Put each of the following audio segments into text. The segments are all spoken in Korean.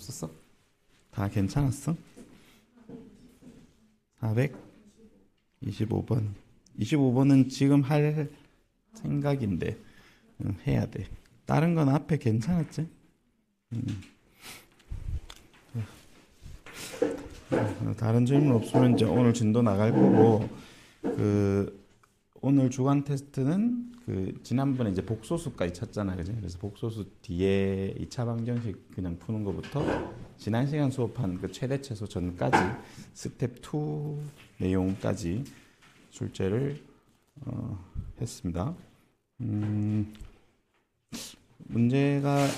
없었어? 다 괜찮았어? 425번. 25번은 지금 할 생각인데 해야 돼. 다른 건 앞에 괜찮았지? 다른 질문 없으면 이제 오늘 진도 나갈 거고, 오늘 주간 테스트는 지난번에 이제 복소수까지 쳤잖아, 그지? 그래서 복소수 뒤에 2차 방정식 그냥 푸는 것부터 지난 시간 수업한 그 최대 최소 전까지 스텝 2 내용까지 출제를 했습니다. 문제가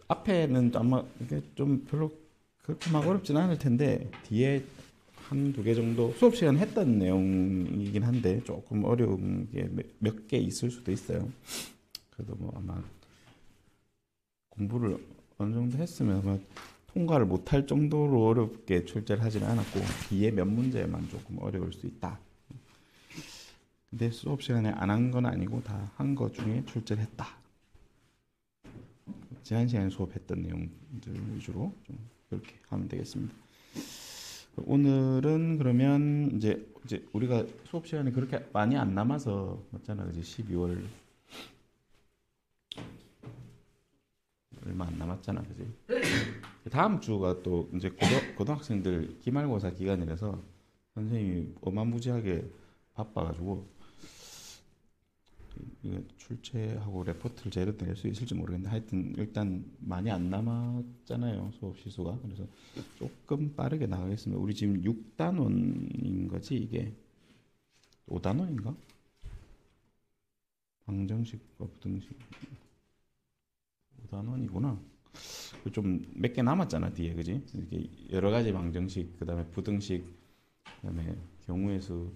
앞에는 아마 이게 좀 별로 그렇게 막 어렵진 않을 텐데 뒤에 한두 개 정도 수업 시간 했던 내용이긴 한데 조금 어려운 게 몇 개 있을 수도 있어요. 그래도 뭐 아마 공부를 어느 정도 했으면 아마 통과를 못할 정도로 어렵게 출제를 하지는 않았고 뒤에 몇 문제만 조금 어려울 수 있다. 근데 수업 시간에 안 한 건 아니고 다 한 거 중에 출제를 했다. 지난 시간에 수업했던 내용들 위주로 좀 그렇게 하면 되겠습니다. 오늘은 그러면 이제 우리가 수업 시간이 그렇게 많이 안 남아서 맞잖아, 그지? 12월 얼마 안 남았잖아, 그지? 다음 주가 또 이제 고등학생들 기말고사 기간이라서 선생님이 어마무지하게 바빠가지고 이거 출제하고 레포트를 제대로 낼 수 있을지 모르겠는데 하여튼 일단 많이 안 남았잖아요, 수업 시수가. 그래서 조금 빠르게 나가겠습니다. 우리 지금 6단원인 거지 이게? 5단원인가? 방정식과 부등식 5단원이구나. 좀 몇 개 남았잖아 뒤에, 그지? 이렇게 여러 가지 방정식, 그 다음에 부등식, 그 다음에 경우의 수,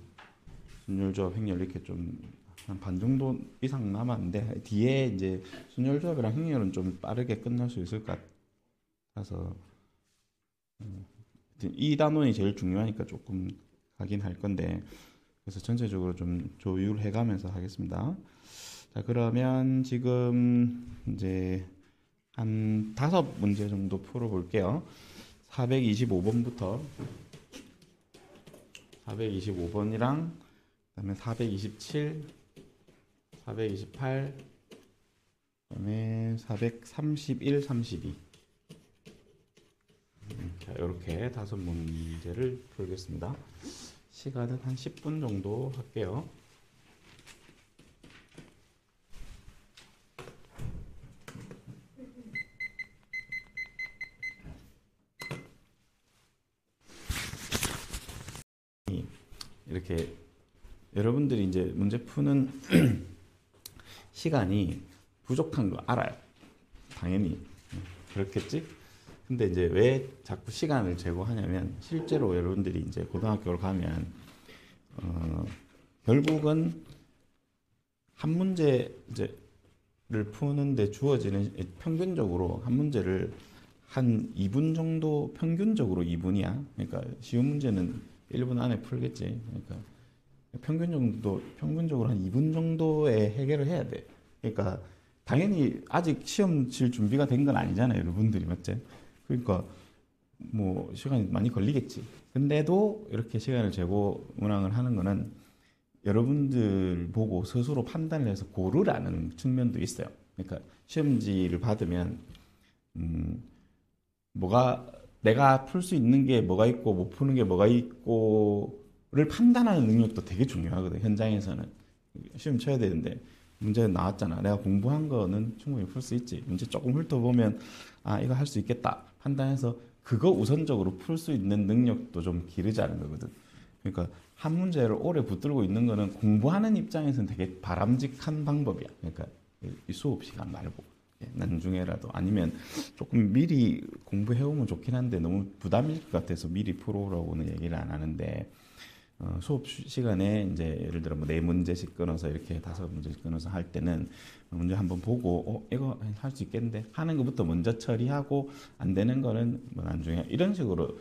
순열조합, 행렬 이렇게 좀 한 반 정도 이상 남았는데 뒤에 이제 순열조합이랑 행렬은 좀 빠르게 끝날 수 있을 것 같아서 이 단원이 제일 중요하니까 조금 하긴 할 건데, 그래서 전체적으로 좀 조율해 가면서 하겠습니다. 자, 그러면 지금 이제 한 5문제 정도 풀어볼게요. 425번부터 425번이랑 그다음에 427, 428, 그다음에 431, 32. 자, 이렇게 5문제를 풀겠습니다. 시간은 한 10분 정도 할게요. 이렇게 여러분들이 이제 문제 푸는 시간이 부족한 거 알아요. 당연히 그렇겠지. 근데 이제 왜 자꾸 시간을 제고하냐면 실제로 여러분들이 이제 고등학교를 가면 결국은 한 문제를 푸는데 주어지는 평균적으로 한 문제를 한 2분 정도, 평균적으로 2분이야. 그러니까 쉬운 문제는 1분 안에 풀겠지. 그러니까 평균적으로 한 2분 정도에 해결을 해야 돼. 그러니까 당연히 아직 시험 칠 준비가 된 건 아니잖아요, 여러분들이. 맞지? 그러니까 뭐 시간이 많이 걸리겠지. 근데도 이렇게 시간을 재고 운항을 하는 거는 여러분들 보고 스스로 판단을 해서 고르라는 측면도 있어요. 그러니까 시험지를 받으면 뭐가 내가 풀 수 있는 게 뭐가 있고 못 푸는 게 뭐가 있고를 판단하는 능력도 되게 중요하거든. 현장에서는 시험 쳐야 되는데 문제 나왔잖아. 내가 공부한 거는 충분히 풀 수 있지. 문제 조금 훑어보면 아, 이거 할 수 있겠다 판단해서 그거 우선적으로 풀 수 있는 능력도 좀 기르자는 거거든. 그러니까 한 문제를 오래 붙들고 있는 거는 공부하는 입장에서는 되게 바람직한 방법이야. 그러니까 이 수업 시간 말고 나중에라도 아니면 조금 미리 공부해오면 좋긴 한데 너무 부담일 것 같아서 미리 풀어오라고는 얘기를 안 하는데, 수업 시간에 이제 예를 들어 뭐 4문제씩 끊어서 이렇게 5문제씩 끊어서 할 때는 문제 한번 보고 이거 할 수 있겠는데 하는 것부터 먼저 처리하고 안 되는 거는 뭐 나중에 이런 식으로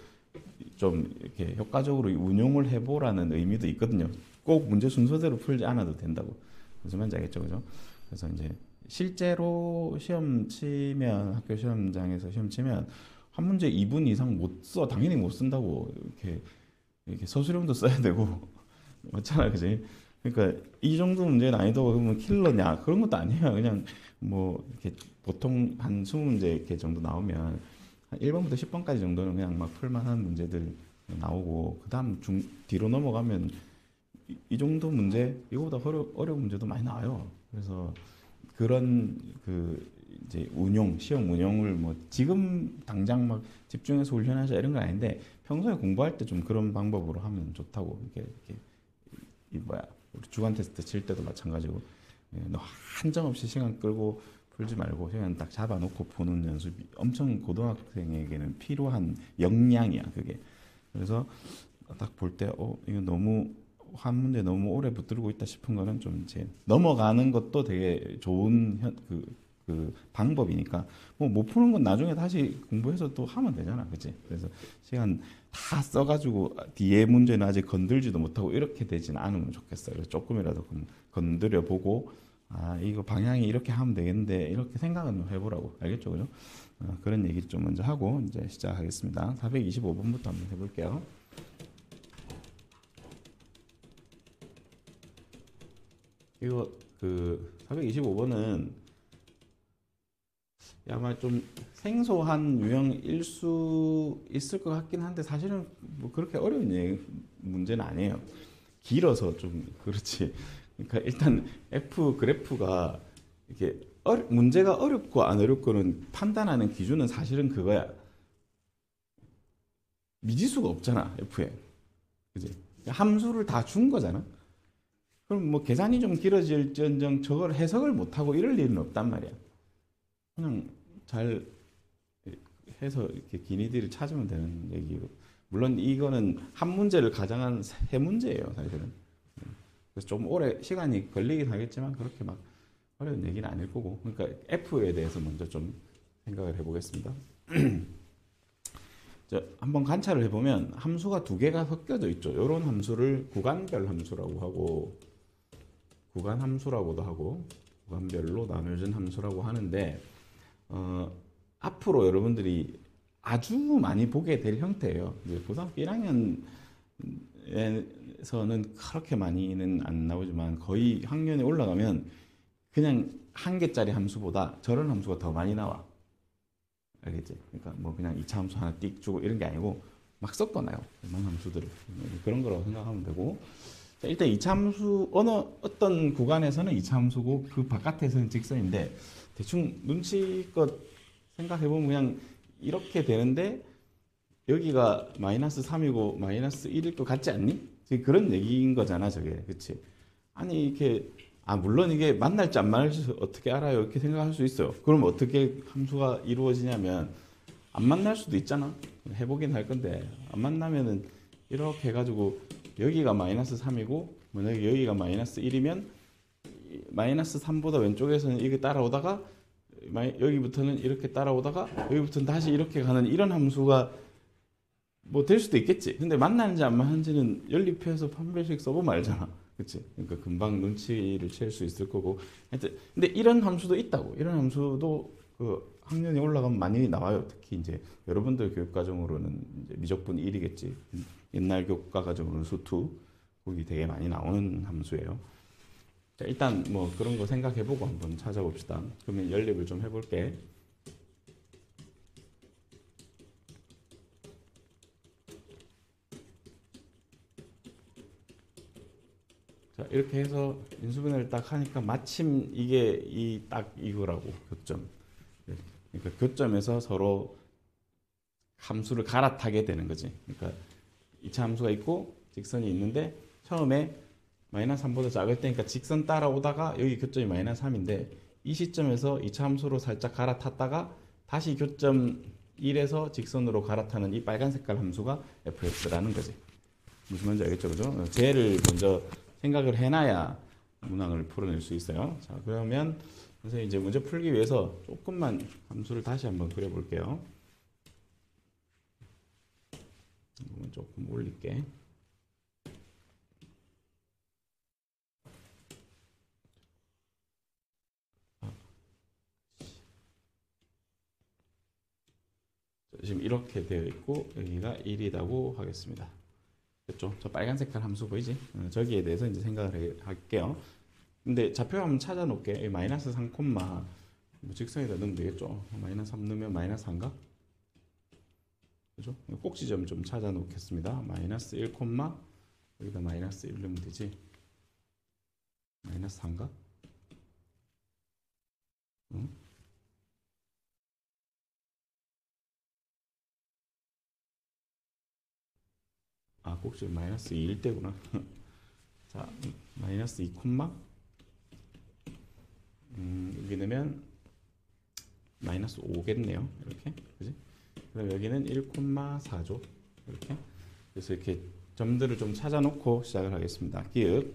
좀 이렇게 효과적으로 운용을 해보라는 의미도 있거든요. 꼭 문제 순서대로 풀지 않아도 된다고. 무슨 말인지 알겠죠, 그죠? 그래서 이제 실제로 시험 치면 학교 시험장에서 시험 치면 한 문제 2분 이상 못 써. 당연히 못 쓴다고. 이렇게 서술형도 써야 되고 맞잖아, 그지? 그러니까 이 정도 문제 난이도가 그러면 킬러냐 그런 것도 아니에요. 그냥 뭐 이렇게 보통 한 20문제 이렇게 정도 나오면 한 1번부터 10번까지 정도는 그냥 막 풀만한 문제들 나오고 그다음 뒤로 넘어가면 이 정도 문제 이거보다 어려운 문제도 많이 나와요. 그래서 그런 그 이제 시험 운영을 뭐 지금 당장 막 집중해서 훈련하자 이런 건 아닌데 평소에 공부할 때 좀 그런 방법으로 하면 좋다고. 이렇게 이 뭐야 우리 주간 테스트 칠 때도 마찬가지고 너 한정없이 시간 끌고 풀지 말고 시간 딱 잡아놓고 보는 연습이 엄청 고등학생에게는 필요한 역량이야 그게. 그래서 딱 볼 때 이거 너무 한 문제 너무 오래 붙들고 있다 싶은 거는 좀 이제 넘어가는 것도 되게 좋은 그 방법이니까 뭐 못 푸는 건 나중에 다시 공부해서 또 하면 되잖아, 그치? 그래서 시간 다 써가지고 뒤에 문제는 아직 건들지도 못하고 이렇게 되지는 않으면 좋겠어요. 그래서 조금이라도 건드려 보고 아 이거 방향이 이렇게 하면 되겠는데 이렇게 생각은 좀 해보라고. 알겠죠, 그죠? 그런 얘기 좀 먼저 하고 이제 시작하겠습니다. 425번부터 한번 해볼게요. 이거 그 425번은 아마 좀 생소한 유형일 수 있을 것 같긴 한데 사실은 뭐 그렇게 어려운 문제는 아니에요. 길어서 좀 그렇지. 그러니까 일단 F 그래프가 이렇게 문제가 어렵고 안 어렵고는 판단하는 기준은 사실은 그거야. 미지수가 없잖아, F에. 그지? 함수를 다 준 거잖아. 그럼 뭐 계산이 좀 길어질지언정 저걸 해석을 못하고 이럴 일은 없단 말이야. 그냥 잘 해서 이렇게 기니들을 찾으면 되는 얘기고. 물론 이거는 한 문제를 가정한 세 문제예요, 사실은. 그래서 좀 오래 시간이 걸리긴 하겠지만 그렇게 막 어려운 얘기는 아닐 거고. 그러니까 F에 대해서 먼저 좀 생각을 해보겠습니다. 한번 관찰을 해보면 함수가 두 개가 섞여져 있죠. 이런 함수를 구간별 함수라고 하고 구간 함수라고도 하고 구간별로 나눠진 함수라고 하는데 앞으로 여러분들이 아주 많이 보게 될 형태예요. 이제 고등학교 1학년에서는 그렇게 많이는 안 나오지만 거의 학년에 올라가면 그냥 한 개짜리 함수보다 저런 함수가 더 많이 나와. 알겠지? 그러니까 뭐 그냥 이차 함수 하나 띡 주고 이런 게 아니고 막 섞어놔요. 많은 함수들을. 그런 거라고 생각하면 되고. 자, 일단 이차 함수 어떤 구간에서는 이차 함수고 그 바깥에서는 직선인데 대충 눈치껏 생각해보면 그냥 이렇게 되는데 여기가 마이너스 3이고 마이너스 1일 것 같지 않니? 지금 그런 얘기인 거잖아, 저게. 그치? 아니, 이렇게, 물론 이게 만날지 안 만날지 어떻게 알아요? 이렇게 생각할 수 있어요. 그럼 어떻게 함수가 이루어지냐면, 안 만날 수도 있잖아. 해보긴 할 건데, 안 만나면은 이렇게 해가지고, 여기가 마이너스 3이고, 만약에 여기가 마이너스 1이면, 마이너스 3보다 왼쪽에서는 이게 따라오다가, 여기부터는 이렇게 따라오다가, 여기부터는 다시 이렇게 가는 이런 함수가 뭐 될 수도 있겠지. 근데 만나는지 안 만나는지는 연립해서 판별식 써보면 알잖아. 그치? 그러니까 금방 눈치를 챌 수 있을 거고. 하여튼 근데 이런 함수도 있다고. 이런 함수도 그 학년이 올라가면 많이 나와요. 특히 이제 여러분들 교육과정으로는 이제 미적분 1이겠지. 옛날 교과과정으로는 수투. 거기 되게 많이 나오는 함수예요. 자, 일단 뭐 그런 거 생각해보고 한번 찾아봅시다. 그러면 연립을 좀 해볼게. 자, 이렇게 해서 인수분해를 딱 하니까 마침 이게 딱 이거라고, 교점. 그러니까 교점에서 서로 함수를 갈아타게 되는 거지. 그러니까 2차 함수가 있고 직선이 있는데 처음에 마이너스 3보다 작을 때니까 직선 따라오다가 여기 교점이 마이너스 3인데 이 시점에서 2차 함수로 살짝 갈아탔다가 다시 교점 1에서 직선으로 갈아타는 이 빨간 색깔 함수가 fx라는 거지. 무슨 말인지 알겠죠? 그죠? 쟤를 먼저 생각을 해놔야 문항을 풀어낼 수 있어요. 자, 그러면 선생님 이제 문제 풀기 위해서 조금만 함수를 다시 한번 그려볼게요. 조금 올릴게. 지금 이렇게 되어 있고 여기가 1이라고 하겠습니다. 됐죠? 저 빨간 색깔 함수 보이지? 저기에 대해서 이제 생각을 할게요. 근데 좌표 한번 찾아놓을게. 마이너스 3, 뭐 직선에다 넣으면 되겠죠? 마이너스 3 넣으면 마이너스 4인가? 그죠? 꼭지점 좀 찾아 놓겠습니다. 마이너스 1, 여기다 마이너스 1 넣으면 되지. 마이너스 4인가? 응? 아, 꼭지점 마이너스 2일 때구나. 자, 마이너스 2, 여기 넣으면 마이너스 5겠네요. 이렇게. 그지? 그럼 여기는 1,4죠. 이렇게. 그래서 이렇게 점들을 좀 찾아놓고 시작을 하겠습니다. 기읍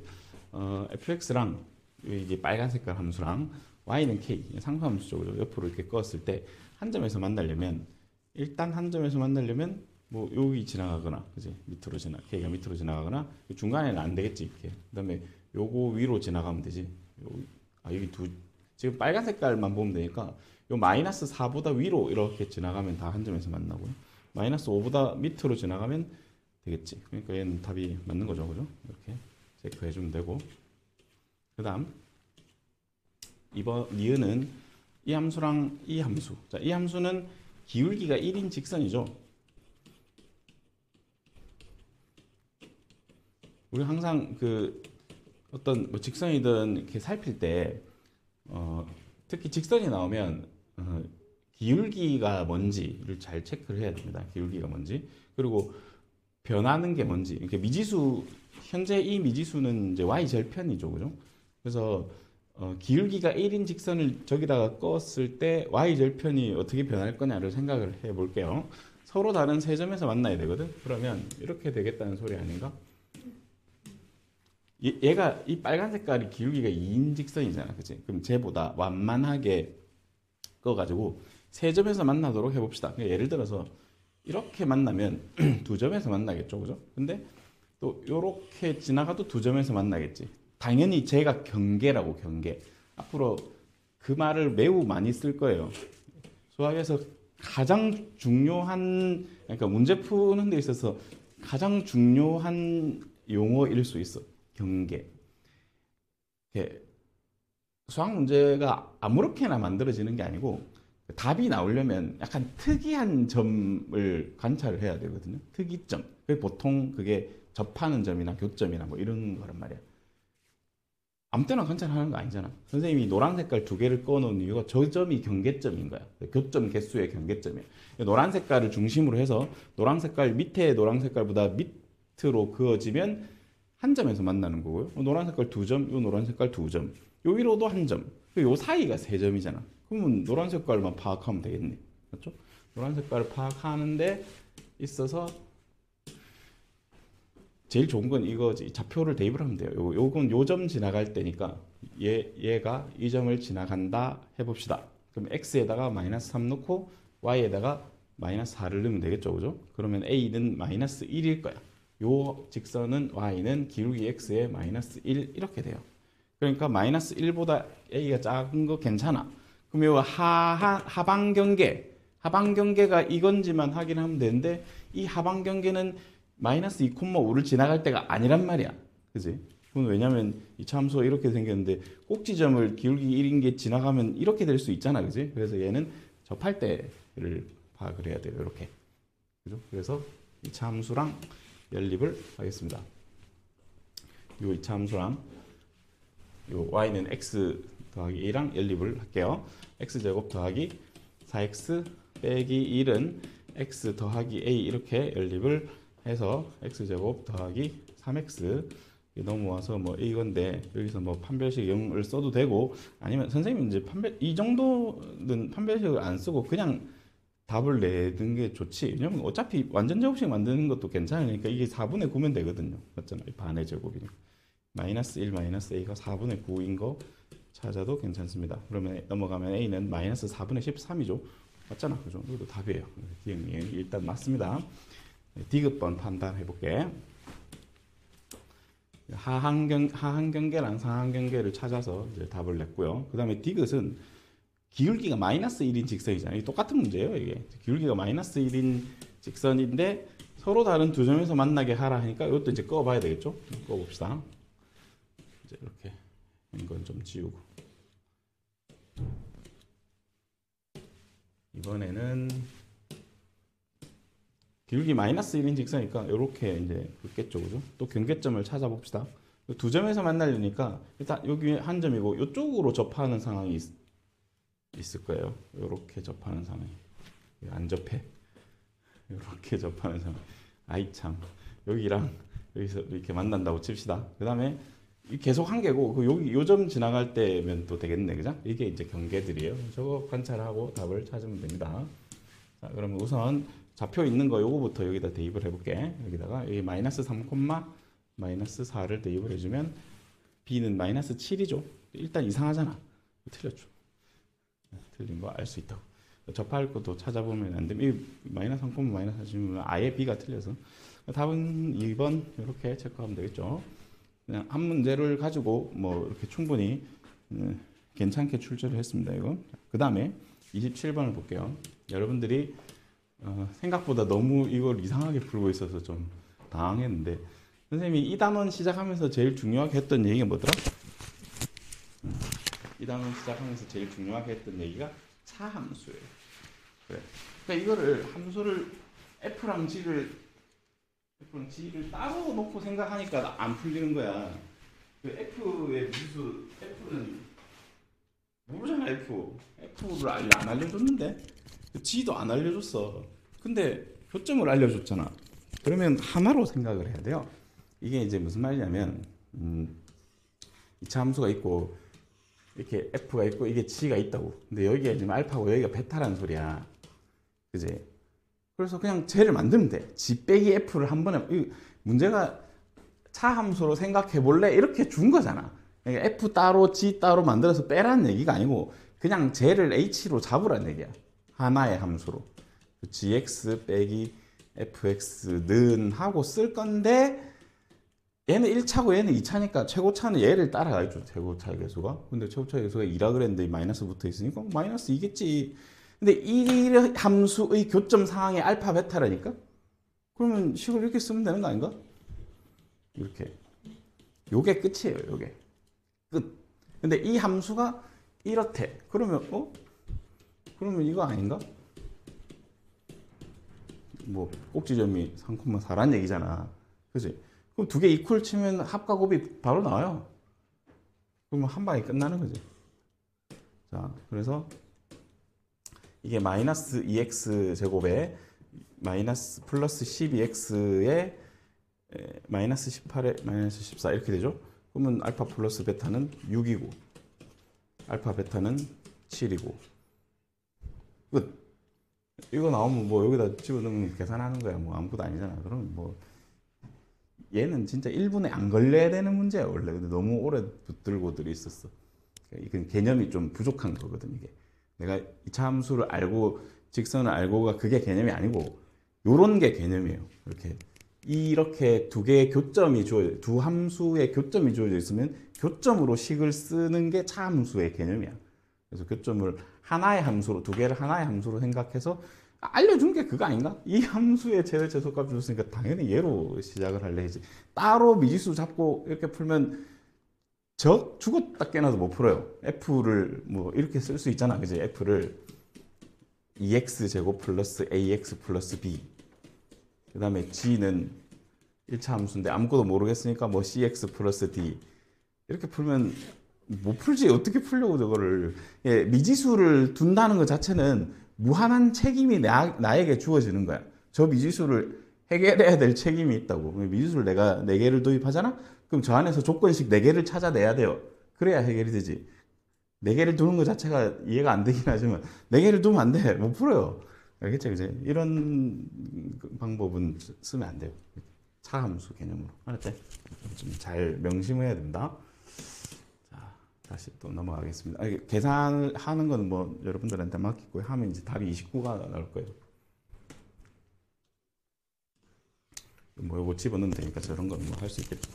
fx랑 이게 빨간 색깔 함수랑 y는 k 상수함수 쪽으로 옆으로 이렇게 껐을 때 한 점에서 만나려면 일단 한 점에서 만나려면 뭐 여기 지나가거나 그지 밑으로 k가 밑으로 지나가거나 중간에는 안 되겠지 이렇게. 그다음에 요거 위로 지나가면 되지. 여기 지금 빨간 색깔만 보면 되니까 요 마이너스 4보다 위로 이렇게 지나가면 다 한 점에서 만나고요. 마이너스 5보다 밑으로 지나가면 되겠지. 그러니까 얘는 답이 맞는 거죠. 그죠? 이렇게 체크해 주면 되고. 그 다음, 니은은 이 함수랑 이 함수. 자, 이 함수는 기울기가 1인 직선이죠. 우리 항상 그 어떤 뭐 직선이든 이렇게 살필 때, 특히 직선이 나오면, 기울기가 뭔지를 잘 체크를 해야 됩니다. 기울기가 뭔지. 그리고 변하는 게 뭔지. 이렇게 미지수, 현재 이 미지수는 이제 y 절편이죠. 그죠? 그래서, 기울기가 1인 직선을 저기다가 껐을 때 y 절편이 어떻게 변할 거냐를 생각을 해 볼게요. 서로 다른 세 점에서 만나야 되거든? 그러면 이렇게 되겠다는 소리 아닌가? 얘가 이 빨간 색깔이 기울기가 2인 직선이잖아. 그치? 그럼 쟤보다 완만하게 꺼가지고 세 점에서 만나도록 해봅시다. 그러니까 예를 들어서 이렇게 만나면 두 점에서 만나겠죠. 그죠? 근데 또 이렇게 지나가도 두 점에서 만나겠지. 당연히 제가 경계라고 경계. 앞으로 그 말을 매우 많이 쓸 거예요. 수학에서 가장 중요한, 그러니까 문제 푸는 데 있어서 가장 중요한 용어일 수 있어. 경계. 수학 문제가 아무렇게나 만들어지는 게 아니고 답이 나오려면 약간 특이한 점을 관찰을 해야 되거든요. 특이점. 보통 그게 접하는 점이나 교점이나 뭐 이런 거란 말이야. 아무 때나 관찰하는 거 아니잖아. 선생님이 노란 색깔 두 개를 꺼놓은 이유가 저 점이 경계점인 거야. 교점 개수의 경계점이야. 노란 색깔을 중심으로 해서 노란 색깔 밑에 노란 색깔보다 밑으로 그어지면 한 점에서 만나는 거고요. 노란 색깔 두 점, 요 노란 색깔 두 점, 요 위로도 한 점, 요 사이가 세 점이잖아. 그러면 노란 색깔만 파악하면 되겠네. 맞죠? 노란 색깔을 파악하는데 있어서 제일 좋은 건 이거지. 좌표를 대입을 하면 돼요. 요건 요 점 지나갈 때니까 얘가 이 점을 지나간다 해봅시다. 그럼 x에다가 마이너스 3 넣고 y에다가 마이너스 4를 넣으면 되겠죠. 그죠? 그러면 a는 마이너스 1일 거야. 요 직선은 y는 기울기 x에 마이너스 1 이렇게 돼요. 그러니까 마이너스 1보다 a가 작은 거 괜찮아. 그럼 요 하방 경계가 이건지만 확인하면 되는데 이 하방 경계는 마이너스 2,5를 지나갈 때가 아니란 말이야. 그지? 그건 왜냐면 이 참수가 이렇게 생겼는데 꼭지점을 기울기 1인 게 지나가면 이렇게 될 수 있잖아. 그지? 그래서 얘는 접할 때를 파악을 해야 돼요. 이렇게. 그죠? 그래서 이 참수랑 연립을 하겠습니다. 요 이차 함수랑 요 y는 x 더하기 a랑 연립을 할게요. x제곱 더하기 4x 빼기 1은 x 더하기 a 이렇게 연립을 해서 x제곱 더하기 3x 넘어와서 뭐 이건데 여기서 뭐 판별식 0을 써도 되고 아니면 선생님은 이제 이 정도는 판별식을 안 쓰고 그냥 답을 내는 게 좋지. 왜냐면 어차피 완전 제곱식 만드는 것도 괜찮으니까 이게 4분의 9면 되거든요. 맞잖아요. 반의 제곱이니까. 마이너스 1 마이너스 a가 4분의 9인 거 찾아도 괜찮습니다. 그러면 넘어가면 a는 마이너스 4분의 13이죠. 맞잖아. 그죠? 이것도 답이에요. 일단 맞습니다. 디귿번 판단해 볼게. 하한 경계랑 상한 경계를 찾아서 이제 답을 냈고요. 그 다음에 디귿은 기울기가 마이너스 1인 직선이잖아요. 똑같은 문제예요, 이게. 기울기가 마이너스 1인 직선인데 서로 다른 두 점에서 만나게 하라 하니까 이것도 이제 꺼봐야 되겠죠? 꺼봅시다. 이제 이렇게 이건 좀 지우고. 이번에는 기울기 마이너스 1인 직선이니까 이렇게 이제 긋겠죠, 그죠? 또 경계점을 찾아봅시다. 두 점에서 만나려니까 일단 여기 한 점이고 이쪽으로 접하는 상황이 있을 거예요. 이렇게 접하는 상황이. 안 접해. 이렇게 접하는 상황. 아이 참. 여기랑 여기서 이렇게 만난다고 칩시다. 그 다음에 계속 한 개고 그 여기 요 점 지나갈 때면 또 되겠네, 그죠? 이게 이제 경계들이에요. 저거 관찰하고 답을 찾으면 됩니다. 자, 그러면 우선 좌표 있는 거 요거부터 여기다 대입을 해볼게. 여기다가 여기 마이너스 3, 마이너스 4를 대입을 해주면 b는 마이너스 7이죠. 일단 이상하잖아. 틀렸죠. 틀린 거 알 수 있다고. 접할 것도 찾아보면 안 되면 이 마이너스 3, 마이너스 4주면 아예 b가 틀려서 답은 2번 이렇게 체크하면 되겠죠. 그냥 한 문제를 가지고 뭐 이렇게 충분히 괜찮게 출제를 했습니다. 이거. 그 다음에 27번을 볼게요. 여러분들이 생각보다 너무 이걸 이상하게 풀고 있어서 좀 당황했는데 선생님이 이 단원 시작하면서 제일 중요하게 했던 얘기가 뭐더라? 이 단원 시작하면서 제일 중요하게 했던 얘기가 차함수예요. 그래. 그러니까 이거를 함수를 F랑 G를 따로 놓고 생각하니까 안 풀리는 거야. 그 F의 무수 F는 모르잖아. F를 안 알려줬는데 G도 안 알려줬어. 근데 교점을 알려줬잖아. 그러면 하나로 생각을 해야 돼요. 이게 이제 무슨 말이냐면 2차 함수가 있고 이렇게 F가 있고 이게 G가 있다고. 근데 여기가 지금 알파고 여기가 베타라는 소리야. 그지? 그래서 그냥 쟤를 만들면 돼. G 빼기 F를 한 번에 문제가 차 함수로 생각해 볼래? 이렇게 준 거잖아. 그러니까 F 따로 G 따로 만들어서 빼라는 얘기가 아니고 그냥 쟤를 H로 잡으라는 얘기야. 하나의 함수로. gx 빼기 fx는 하고 쓸 건데 얘는 1차고 얘는 2차니까 최고차는 얘를 따라가죠. 최고차 계수가. 근데 최고차 계수가 2라 그랬는데 마이너스 붙어 있으니까 마이너스 2겠지. 근데 이 함수의 교점 상황이 알파 베타라니까? 그러면 식을 이렇게 쓰면 되는 거 아닌가? 이렇게. 요게 끝이에요. 요게. 끝. 근데 이 함수가 이렇대. 그러면 그러면 이거 아닌가? 뭐 꼭지점이 3,4란 얘기잖아. 그지? 그럼 두 개 이퀄 치면 합과 곱이 바로 나와요. 그러면 한 방에 끝나는 거지. 자, 그래서 이게 마이너스 2x 제곱에 마이너스 플러스 12x에 마이너스 18에 마이너스 14 이렇게 되죠. 그러면 알파 플러스 베타는 6이고 알파 베타는 7이고 끝. 이거 나오면 뭐 여기다 집어넣으면 계산하는 거야. 뭐 아무것도 아니잖아. 그러면 뭐 얘는 진짜 1분에 안 걸려야 되는 문제야 원래. 근데 너무 오래 붙들고들이 있었어. 이건 개념이 좀 부족한 거거든. 이게 내가 2차 함수를 알고 직선을 알고가 그게 개념이 아니고 요런 게 개념이에요. 이렇게 두 개의 교점이 주어져, 두 함수의 교점이 주어져 있으면 교점으로 식을 쓰는 게 차함수의 개념이야. 그래서 교점을 하나의 함수로, 두 개를 하나의 함수로 생각해서 알려준 게 그거 아닌가? 이 함수의 최대 최소값 줬으니까 당연히 얘로 시작을 할래 했지. 따로 미지수 잡고 이렇게 풀면 죽었다 깨나도 못 풀어요. F를 뭐 이렇게 쓸 수 있잖아. 그지? F를 2x 제곱 플러스 ax 플러스 b. 그 다음에 g는 1차 함수인데 아무것도 모르겠으니까 뭐 cx 플러스 d. 이렇게 풀면 못 풀지. 어떻게 풀려고 저거를. 예, 미지수를 둔다는 것 자체는 무한한 책임이 나에게 주어지는 거야. 저 미지수를 해결해야 될 책임이 있다고. 미지수를 내가 4개를 도입하잖아? 그럼 저 안에서 조건식 4개를 찾아내야 돼요. 그래야 해결이 되지. 4개를 두는 것 자체가 이해가 안 되긴 하지만 4개를 두면 안 돼. 못 풀어요. 알겠죠? 그제? 이런 방법은 쓰면 안 돼요. 차함수 개념으로. 알았지? 좀 잘 명심해야 된다. 자, 다시 또 넘어가겠습니다. 계산을 하는 건 뭐 여러분들한테 맡기고 하면 이제 답이 29가 나올 거예요. 뭐 이거 집어넣으면 되니까 저런 건 뭐 할 수 있겠죠.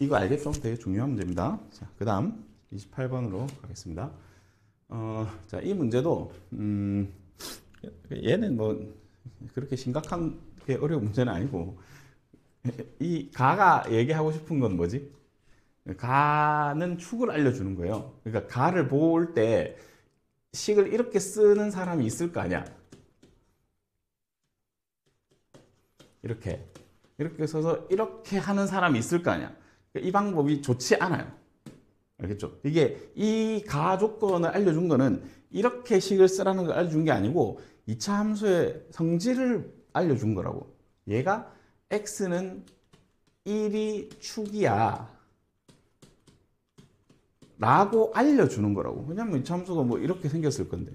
이거 알겠죠? 되게 중요한 문제입니다. 자, 그 다음 28번으로 가겠습니다. 자, 이 문제도 얘는 뭐 그렇게 심각한 게 어려운 문제는 아니고 이 가가 얘기하고 싶은 건 뭐지? 가는 축을 알려주는 거예요. 그러니까 가를 볼 때 식을 이렇게 쓰는 사람이 있을 거 아니야. 이렇게 써서 이렇게 하는 사람이 있을 거 아니야. 이 방법이 좋지 않아요. 알겠죠? 이게 이 가 조건을 알려준 거는 이렇게 식을 쓰라는 걸 알려준 게 아니고 2차 함수의 성질을 알려준 거라고. 얘가 x는 1이 축이야 라고 알려주는 거라고. 왜냐면 2차 함수가 뭐 이렇게 생겼을 건데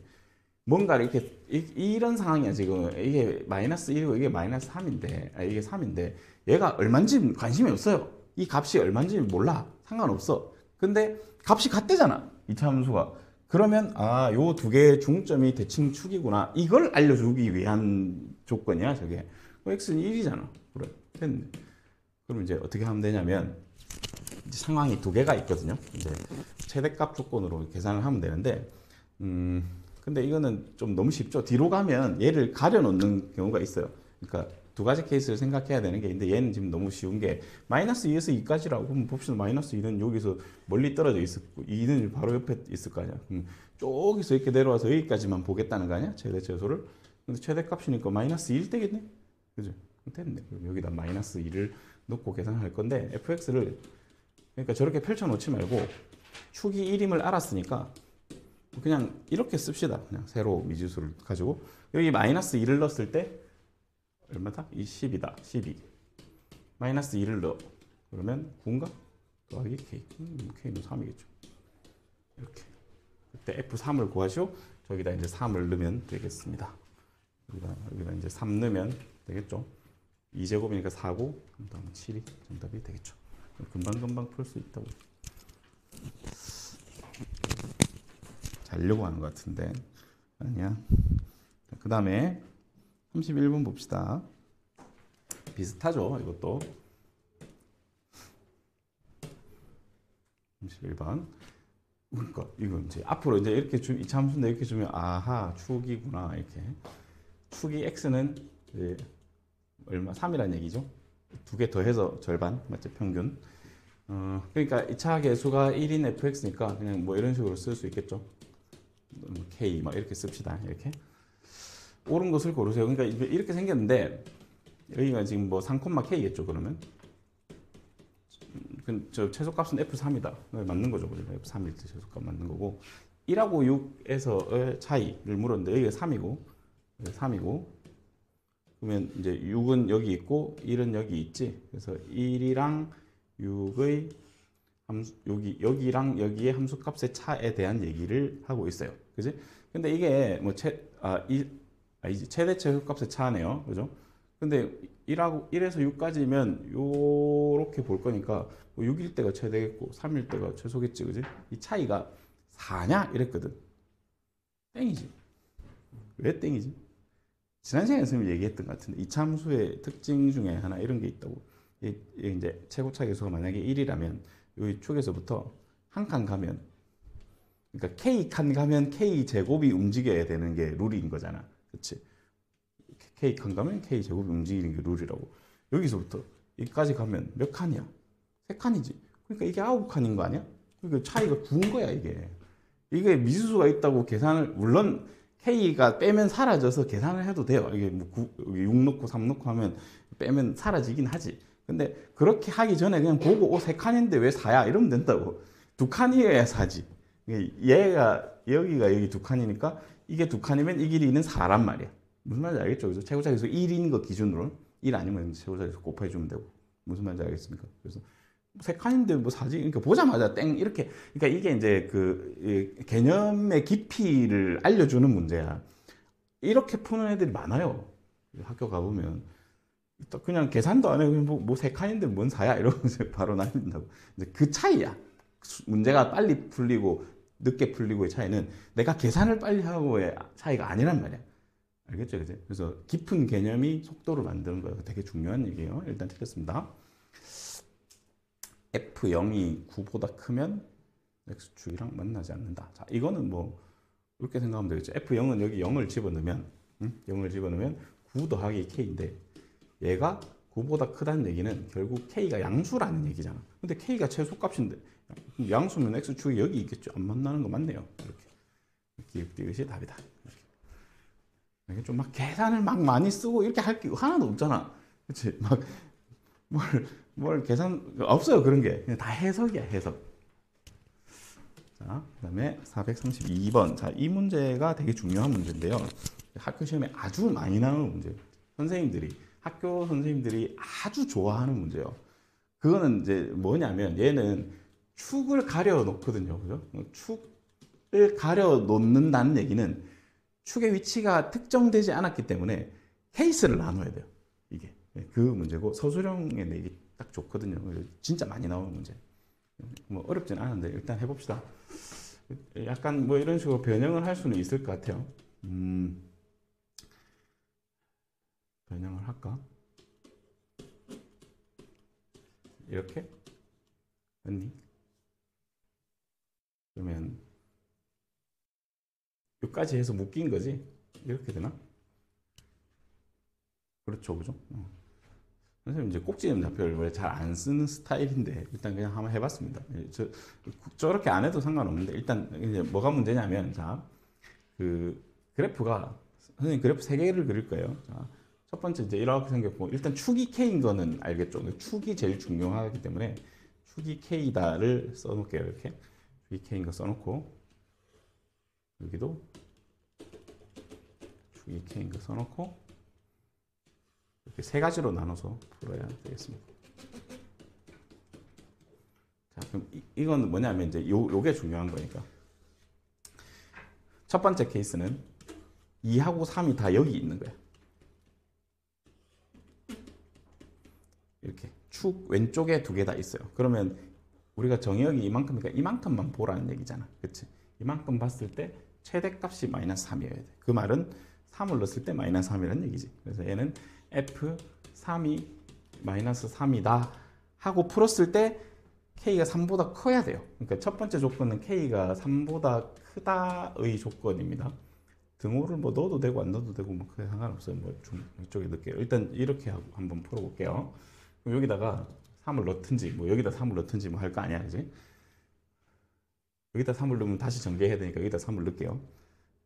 뭔가 이렇게 이런 상황이야. 지금 이게 마이너스 1이고 이게 마이너스 3인데 이게 3인데 얘가 얼마인지 관심이 없어요. 이 값이 얼마인지 몰라. 상관없어. 근데 값이 같대잖아. 2차 함수가. 그러면 요 두 개의 중점이 대칭 축이구나. 이걸 알려주기 위한 조건이야, 저게. x는 1이잖아. 그래. 됐네. 그럼 이제 어떻게 하면 되냐면 이제 상황이 두 개가 있거든요. 이제 최대값 조건으로 계산을 하면 되는데 근데 이거는 좀 너무 쉽죠. 뒤로 가면 얘를 가려놓는 경우가 있어요. 그러니까 두 가지 케이스를 생각해야 되는 게 있는데 얘는 지금 너무 쉬운 게 마이너스 2에서 2까지라고 그럼 봅시다. 마이너스 2는 여기서 멀리 떨어져 있었고 2는 바로 옆에 있을 거 아니야. 저기서 이렇게 내려와서 여기까지만 보겠다는 거 아니야? 최대 최소를. 근데 최대값이니까 마이너스 1 되겠네? 그죠? 됐네. 그럼 여기다 마이너스 2를 넣고 계산할 건데 fx를 그러니까 저렇게 펼쳐놓지 말고 축이 1임을 알았으니까 그냥 이렇게 씁시다. 그냥 세로 미지수를 가지고 여기 마이너스 2를 넣었을 때 얼마다? 이 10이다. 12. 마이너스 2를 넣어. 그러면 9인가? 더하기 K. K는 3이겠죠. 이렇게. 그때 F3을 구하시오. 저기다 이제 3을 넣으면 되겠습니다. 여기다 이제 3 넣으면 되겠죠. 2제곱이니까 4고, 그다음 7이 정답이 되겠죠. 금방금방 풀 수 있다고. 자려고 하는 것 같은데. 아니야. 그 다음에 31번 봅시다. 비슷하죠, 이것도. 31번. 그러니까 이거 이제 앞으로 이제 이렇게 이 참수인데 이렇게 주면 아하 축이구나 이렇게. 축이 x는 이제 얼마 3이라는 얘기죠. 두 개 더해서 절반 맞죠? 평균. 그러니까 2차 계수가 1인 fx니까 그냥 뭐 이런 식으로 쓸 수 있겠죠. k 막 이렇게 씁시다. 이렇게. 옳은 것을 고르세요. 그러니까 이렇게 생겼는데 여기가 지금 뭐 3,k겠죠. 그러면 저 최소값은 F3이다. 맞는 거죠. F3일 때 최소값 맞는 거고 1하고 6에서의 차이를 물었는데 여기가 3이고 그러면 이제 6은 여기 있고 1은 여기 있지. 그래서 1이랑 6의 여기랑 여기의 함수값의 차에 대한 얘기를 하고 있어요. 그지? 근데 이게 뭐 최대 최소값의 차네요. 그죠? 근데 1에서 6까지면 요렇게 볼 거니까 뭐 6일 때가 최대겠고 3일 때가 최소겠지. 그지? 이 차이가 4냐? 이랬거든. 땡이지. 왜 땡이지? 지난 시간에 선생님이 얘기했던 것 같은데 이차 함수의 특징 중에 하나 이런 게 있다고. 이제 최고차 계수가 만약에 1이라면 여기 축에서부터 한 칸 가면 그러니까 K칸 가면 K제곱이 움직여야 되는 게 룰인 거잖아. 그치? K칸 가면 K제곱이 움직이는 게 룰이라고. 여기서부터 여기까지 가면 몇 칸이야? 3칸이지. 그러니까 이게 9칸인 거 아니야? 그러니까 차이가 9인 거야, 이게. 이게 미수수가 있다고 계산을, 물론 K가 빼면 사라져서 계산을 해도 돼요. 이게 뭐 6 넣고 3 넣고 하면 빼면 사라지긴 하지. 근데 그렇게 하기 전에 그냥 보고 3칸인데 왜 4야? 이러면 된다고. 2칸이어야 4지. 얘가 여기가 여기 2칸이니까 이게 2칸이면 이 길이는 4란 말이야. 무슨 말인지 알겠죠? 그래서 최고차 계수 1인 거 기준으로 1 아니면 최고차 계수 곱해주면 되고. 무슨 말인지 알겠습니까? 그래서 3칸인데 뭐 4지? 그러니까 보자마자 땡 이렇게. 그러니까 이게 이제 그 개념의 깊이를 알려주는 문제야. 이렇게 푸는 애들이 많아요. 학교 가보면. 그냥 계산도 안 해. 그냥 뭐 3칸인데 뭔 4야? 이러고 바로 날린다고. 이제 그 차이야. 문제가 빨리 풀리고 늦게 풀리고의 차이는 내가 계산을 빨리 하고의 차이가 아니란 말이야. 알겠죠? 그죠? 그래서 깊은 개념이 속도를 만드는 거예요. 되게 중요한 얘기예요. 일단 틀렸습니다. F0이 9보다 크면 X축이랑 만나지 않는다. 자, 이거는 뭐 이렇게 생각하면 되겠죠. F0은 여기 0을 집어넣으면 0을 집어넣으면 9 더하기 K인데 얘가 9보다 크다는 얘기는 결국 K가 양수라는 얘기잖아. 근데 K가 최소값인데 양수면 X축이 여기 있겠죠. 안 만나는 거 맞네요. 이렇게 이것이 답이다. 이렇게 좀 막 계산을 막 많이 쓰고 이렇게 할 게 하나도 없잖아. 그치? 막 뭘 계산 없어요. 그런 게 그냥 다 해석이야. 해석. 자, 그다음에 432번. 자, 이 문제가 되게 중요한 문제인데요. 학교 시험에 아주 많이 나오는 문제. 학교 선생님들이 아주 좋아하는 문제예요. 그거는 이제 뭐냐면 얘는 축을 가려 놓거든요. 그죠? 축을 가려 놓는다는 얘기는 축의 위치가 특정되지 않았기 때문에 케이스를 나눠야 돼요. 이게 그 문제고 서술형에 내기 딱 좋거든요. 진짜 많이 나오는 문제. 뭐 어렵진 않은데 일단 해봅시다. 약간 뭐 이런 식으로 변형을 할 수는 있을 것 같아요. 변형을 할까? 이렇게? 맞니? 그러면 여기까지 해서 묶인 거지? 이렇게 되나? 그렇죠, 그죠? 선생님 이제 꼭지점 좌표를 원래 잘 안 쓰는 스타일인데 일단 그냥 한번 해봤습니다. 저렇게 안 해도 상관없는데 일단 이제 뭐가 문제냐면 자, 그 그래프가 선생님 그래프 세 개를 그릴 거예요. 자, 첫 번째 이제 이렇게 생겼고 일단 축이 K인 거는 알겠죠? 축이 제일 중요하기 때문에 축이 K다를 써놓을게요. 이렇게 축이 K인 거 써놓고 여기도 축이 K인 거 써놓고 이렇게 세 가지로 나눠서 풀어야 되겠습니다. 자, 그럼 이건 뭐냐면 이제 요게 중요한 거니까. 첫 번째 케이스는 2하고 3이 다 여기 있는 거야. 이렇게 축 왼쪽에 두 개 다 있어요. 그러면 우리가 정의역이 이만큼이니까 이만큼만 보라는 얘기잖아. 그치? 이만큼 봤을 때 최대값이 마이너스 3이어야 돼. 그 말은 3을 넣었을 때 마이너스 3이라는 얘기지. 그래서 얘는 F3이 마이너스 3이다 하고 풀었을 때 K가 3보다 커야 돼요. 그러니까 첫 번째 조건은 K가 3보다 크다의 조건입니다. 등호를 뭐 넣어도 되고 안 넣어도 되고 뭐 그게 상관없어요. 뭐 이쪽에 넣을게요. 일단 이렇게 하고 한번 풀어볼게요. 그럼 여기다가 3을 넣든지 뭐 여기다 3을 넣든지 뭐 할 거 아니야, 그지? 여기다 3을 넣으면 다시 전개해야 되니까 여기다 3을 넣을게요.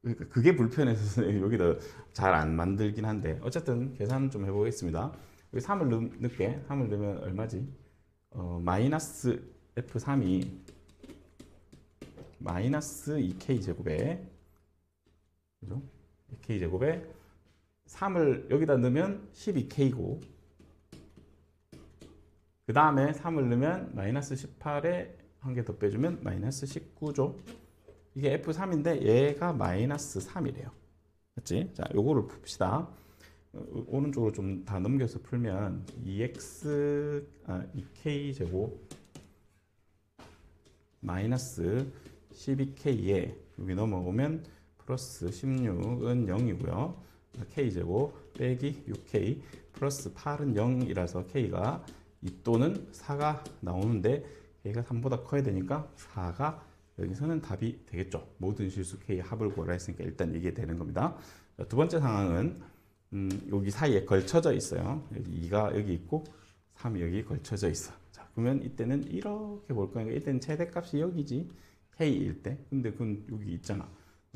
그러니까 그게 불편해서 여기다 잘 안 만들긴 한데 어쨌든 계산 좀 해보겠습니다. 여기 3을 넣을게. 3을 넣으면 얼마지? 마이너스 F3이 마이너스 2K 제곱에 그죠? 2K 제곱에 3을 여기다 넣으면 12K고 그 다음에 3을 넣으면 마이너스 18에 한 개 더 빼주면 마이너스 19죠. 이게 F3인데 얘가 마이너스 3이래요. 맞지? 자, 요거를 풉시다. 오른쪽으로 좀 다 넘겨서 풀면 2K 제곱 마이너스 12K에 여기 넘어오면 플러스 16은 0이고요. K 제곱 빼기 6K 플러스 8은 0이라서 K가 2 또는 4가 나오는데 K가 3보다 커야 되니까 4가 여기서는 답이 되겠죠. 모든 실수 K 합을 구하라 했으니까 일단 이게 되는 겁니다. 두 번째 상황은 여기 사이에 걸쳐져 있어요. 여기 2가 여기 있고 3이 여기 걸쳐져 있어. 자, 그러면 이때는 이렇게 볼 거니까 이때는 최대값이 여기지 K일 때. 근데 그건 여기 있잖아.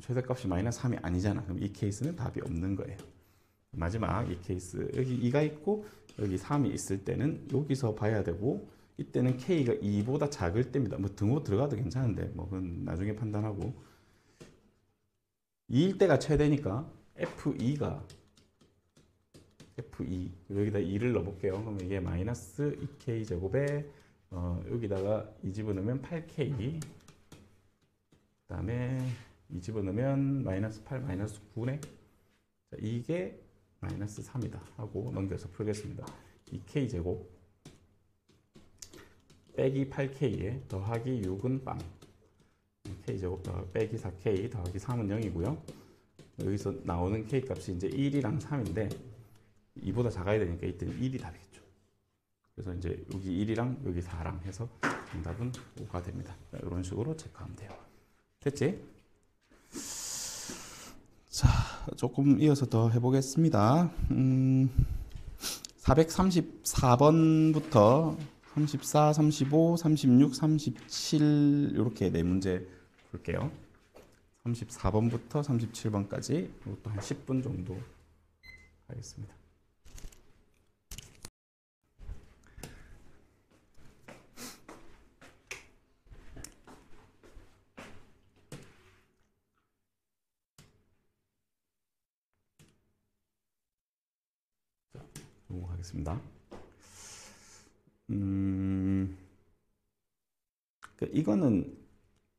최대값이 마이너스 3이 아니잖아. 그럼 이 케이스는 답이 없는 거예요. 마지막 이 케이스 여기 2가 있고 여기 3이 있을 때는 여기서 봐야 되고 이때는 K가 2보다 작을 때입니다. 뭐 등호 들어가도 괜찮은데 뭐 그건 나중에 판단하고 2일 때가 최대니까 F2가 F2 여기다 2를 넣어볼게요. 그러면 이게 마이너스 2K 제곱에 여기다가 2 집어넣으면 8K 그 다음에 2 집어넣으면 마이너스 8 마이너스 9네. 자, 이게 마이너스 3이다 하고 넘겨서 풀겠습니다. 2K 제곱 빼기 8K에 더하기 6은 빵. K 제곱 빼기 4K 더하기 3은 0이고요. 여기서 나오는 K 값이 이제 1이랑 3인데 2보다 작아야 되니까 이때는 1이 답이겠죠. 그래서 이제 여기 1이랑 여기 4랑 해서 정답은 5가 됩니다. 이런 식으로 체크하면 돼요. 됐지? 자, 조금 이어서 더 해보겠습니다. 434번부터 34, 35, 36, 37 이렇게 네 문제 볼게요. 34번부터 37번까지 이것도 한 10분 정도 하겠습니다. 넘어가겠습니다. 이거는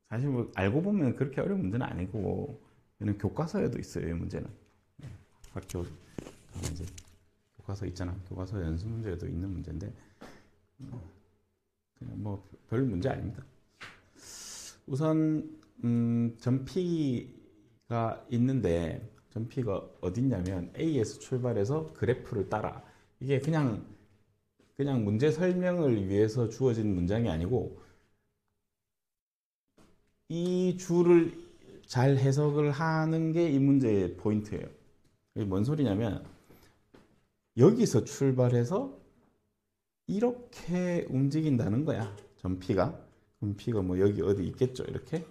사실 뭐 알고 보면 그렇게 어려운 문제는 아니고, 얘는 교과서에도 있어요, 이 문제는. 학교 이제 교과서 있잖아. 교과서 연습 문제에도 있는 문제인데, 그냥 뭐 별 문제 아닙니다. 우선 전피가 있는데, 전피가 어딨냐면 A에서 출발해서 그래프를 따라. 이게 그냥 문제 설명을 위해서 주어진 문장이 아니고, 이 줄을 잘 해석을 하는 게 이 문제의 포인트예요. 이게 뭔 소리냐면, 여기서 출발해서 이렇게 움직인다는 거야. 전피가. 그럼 P가 뭐 여기 어디 있겠죠. 이렇게.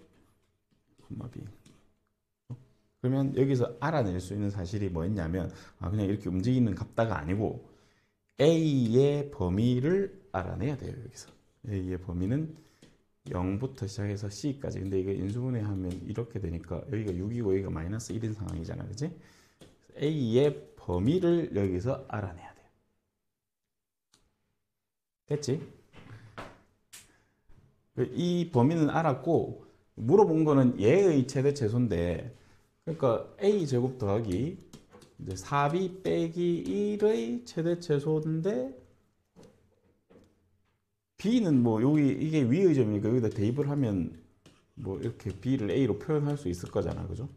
콤마 B. 그러면 여기서 알아낼 수 있는 사실이 뭐였냐면, 그냥 이렇게 움직이는 갑다가 아니고 A의 범위를 알아내야 돼요. 여기서 A의 범위는 0부터 시작해서 C까지. 근데 이거 인수분해하면 이렇게 되니까 여기가 6이고 여기가 마이너스 1인 상황이잖아. 그치? A의 범위를 여기서 알아내야 돼요. 됐지? 이 범위는 알았고, 물어본 거는 얘의 최대 최소인데, 그러니까 A제곱 더하기 이제 4B 빼기 1의 최대 최소인데, B는 뭐 여기 이게 위의 점이니까 여기다 대입을 하면 뭐 이렇게 B를 A로 표현할 수 있을 거잖아. 그죠?